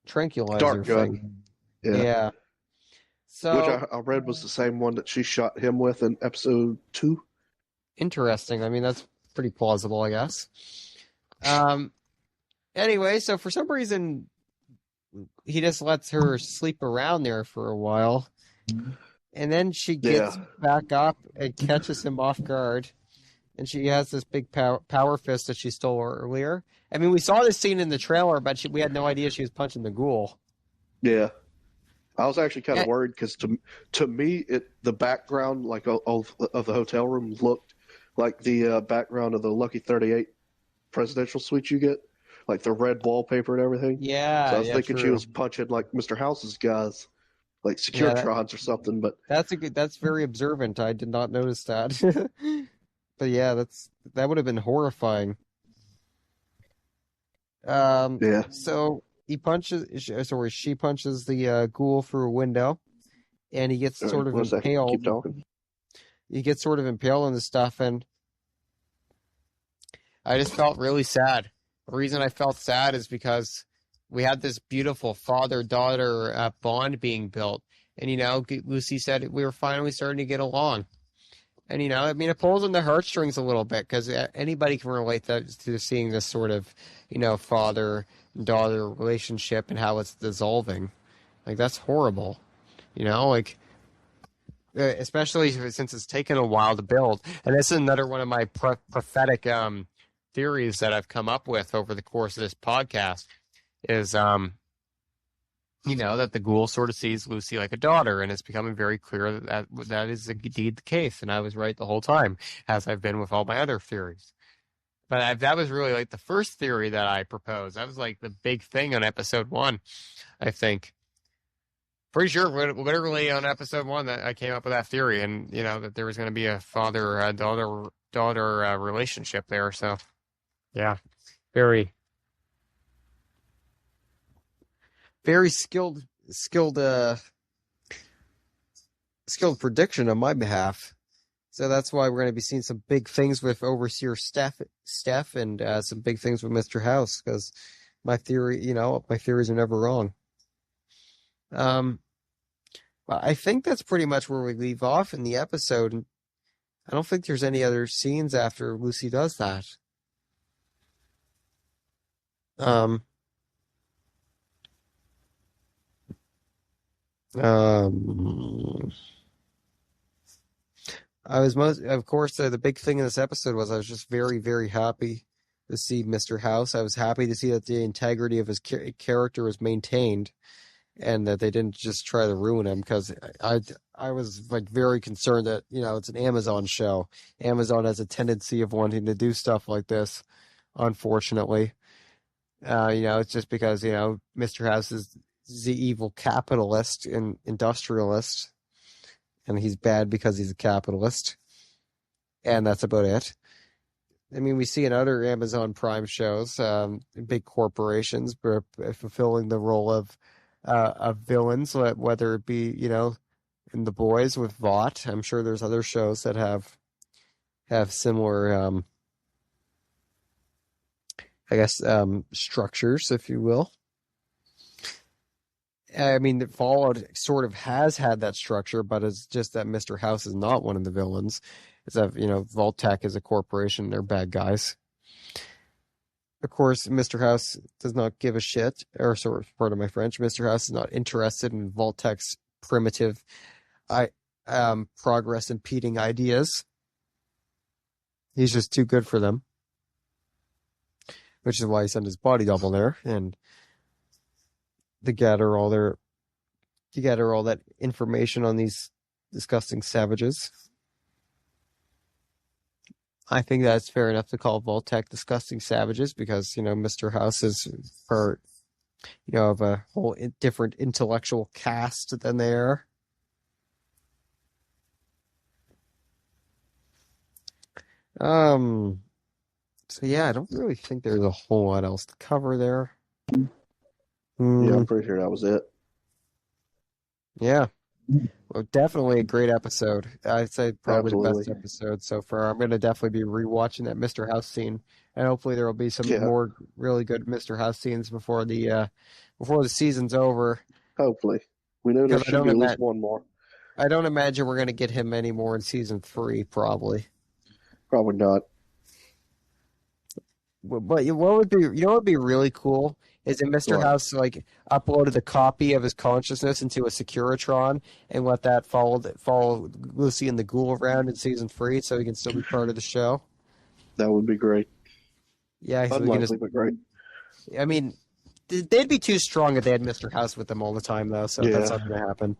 tranquilizer dart thing. gun. Yeah. Yeah. Which So I read was the same one that she shot him with in episode 2. interesting. I mean, that's pretty plausible, I guess. Um. Anyway, so for some reason, he just lets her sleep around there for a while, and then she Yeah. gets back up and catches him off guard. And she has this big power fist that she stole earlier. I mean, we saw this scene in the trailer, but we had no idea she was punching the ghoul. Yeah. I was actually kind of And, worried because to me the background like of the hotel room looked like the background of the Lucky 38 presidential suite you get, like the red wallpaper and everything. So I was yeah, thinking she true. was punching like Mr. House's guys, like Yeah, Securitrons or something. But that's very observant. I did not notice that. But yeah, that would have been horrifying. yeah, So she punches the ghoul through a window, and he gets all right, sort of 1 second, keep impaled. talking. He gets sort of impaled on the stuff, and I just felt really sad. The reason I felt sad is because we had this beautiful father-daughter bond being built, and Lucy said we were finally starting to get along. And I mean, it pulls on the heartstrings a little bit because anybody can relate to seeing this sort of, father-daughter relationship and how it's dissolving. Like that's horrible, like especially since it's taken a while to build. And this is another one of my prophetic theories that I've come up with over the course of this podcast is that the ghoul sort of sees Lucy like a daughter, and it's becoming very clear that is indeed the case. And I was right the whole time, as I've been with all my other theories. But that was really like the first theory that I proposed. That was like the big thing on episode 1, I think. Pretty sure literally on episode 1 that I came up with that theory, and that there was going to be a father-daughter relationship there. So, yeah, very, very skilled prediction on my behalf. So that's why we're going to be seeing some big things with Overseer Steph, and some big things with Mr. House, because my theories are never wrong. I think that's pretty much where we leave off in the episode. I don't think there's any other scenes after Lucy does that. Um, of course, the big thing in this episode was I was just very, very happy to see Mr. House. I was happy to see that the integrity of his character was maintained, and that they didn't just try to ruin him, because I was like very concerned that it's an Amazon show. Amazon has a tendency of wanting to do stuff like this, unfortunately. It's just because Mr. House is the evil capitalist and industrialist, and he's bad because he's a capitalist, and that's about it. I mean, we see in other Amazon Prime shows, big corporations fulfilling the role of villains, whether it be in The Boys with Vought. I'm sure there's other shows that have similar, I guess, structures, if you will. I mean, Fallout sort of has had that structure, but it's just that Mr. House is not one of the villains. It's that, Vault-Tec is a corporation, they're bad guys. Of course, Mr. House does not give a shit, or sort of, pardon my French, Mr. House is not interested in Vault-Tec's primitive I progress impeding ideas. He's just too good for them, which is why he sent his body double there and to gather all that information on these disgusting savages. I think that's fair enough to call Vault-Tec disgusting savages because, Mr. House is part, of a whole different intellectual caste than they are. So yeah, I don't really think there's a whole lot else to cover there. Yeah, I'm pretty sure that was it. Yeah. Well, definitely a great episode. I'd say probably the best Absolutely. episode so far. I'm going to definitely be rewatching that Mr. House scene, and hopefully there will be some Yeah, more really good Mr. House scenes before the season's over. hopefully. We know there Because should be at least one more. I don't imagine we're going to get him anymore in season 3, probably. Probably not. But what would be, what would be really cool is if Mr. What? House uploaded a copy of his consciousness into a Securitron and let that follow Lucy and the Ghoul around in season 3, so he can still be part of the show. That would be great. Yeah, so Unlikely, but great. I mean, they'd be too strong if they had Mr. House with them all the time, though. So that's not going to happen.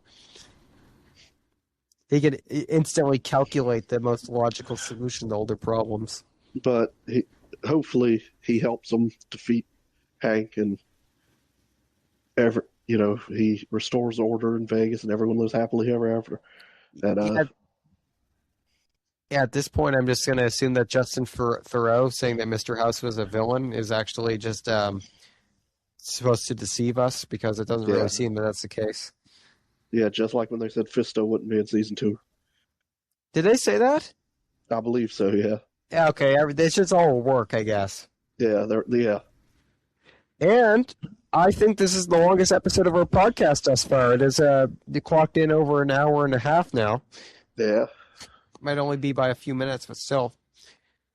He could instantly calculate the most logical solution to all their problems. But hopefully he helps them defeat Hank and he restores order in Vegas and everyone lives happily ever after. And Yeah, at this point, I'm just going to assume that Justin Thoreau saying that Mr. House was a villain is actually just supposed to deceive us because it doesn't really seem that that's the case. Yeah, just like when they said Fisto wouldn't be in season 2. Did they say that? I believe so. Yeah. Yeah. Okay. It's just all work, I guess. Yeah. Yeah. And I think this is the longest episode of our podcast thus far. It is clocked in over an hour and a half now. Yeah. Might only be by a few minutes, but still,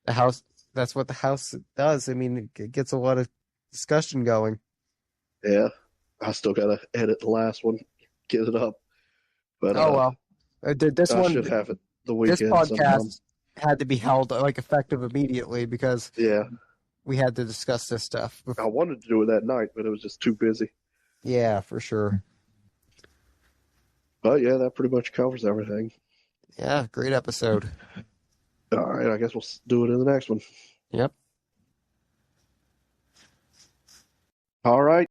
that's what the house does. I mean, it gets a lot of discussion going. Yeah. I still gotta edit the last one, get it up. But well, this I one should have it the weekend. This podcast sometime. had to be held effective immediately because we had to discuss this stuff. I wanted to do it that night, but it was just too busy. Yeah, for sure. But yeah, that pretty much covers everything. Yeah, great episode. All right, I guess we'll do it in the next one. Yep. All right.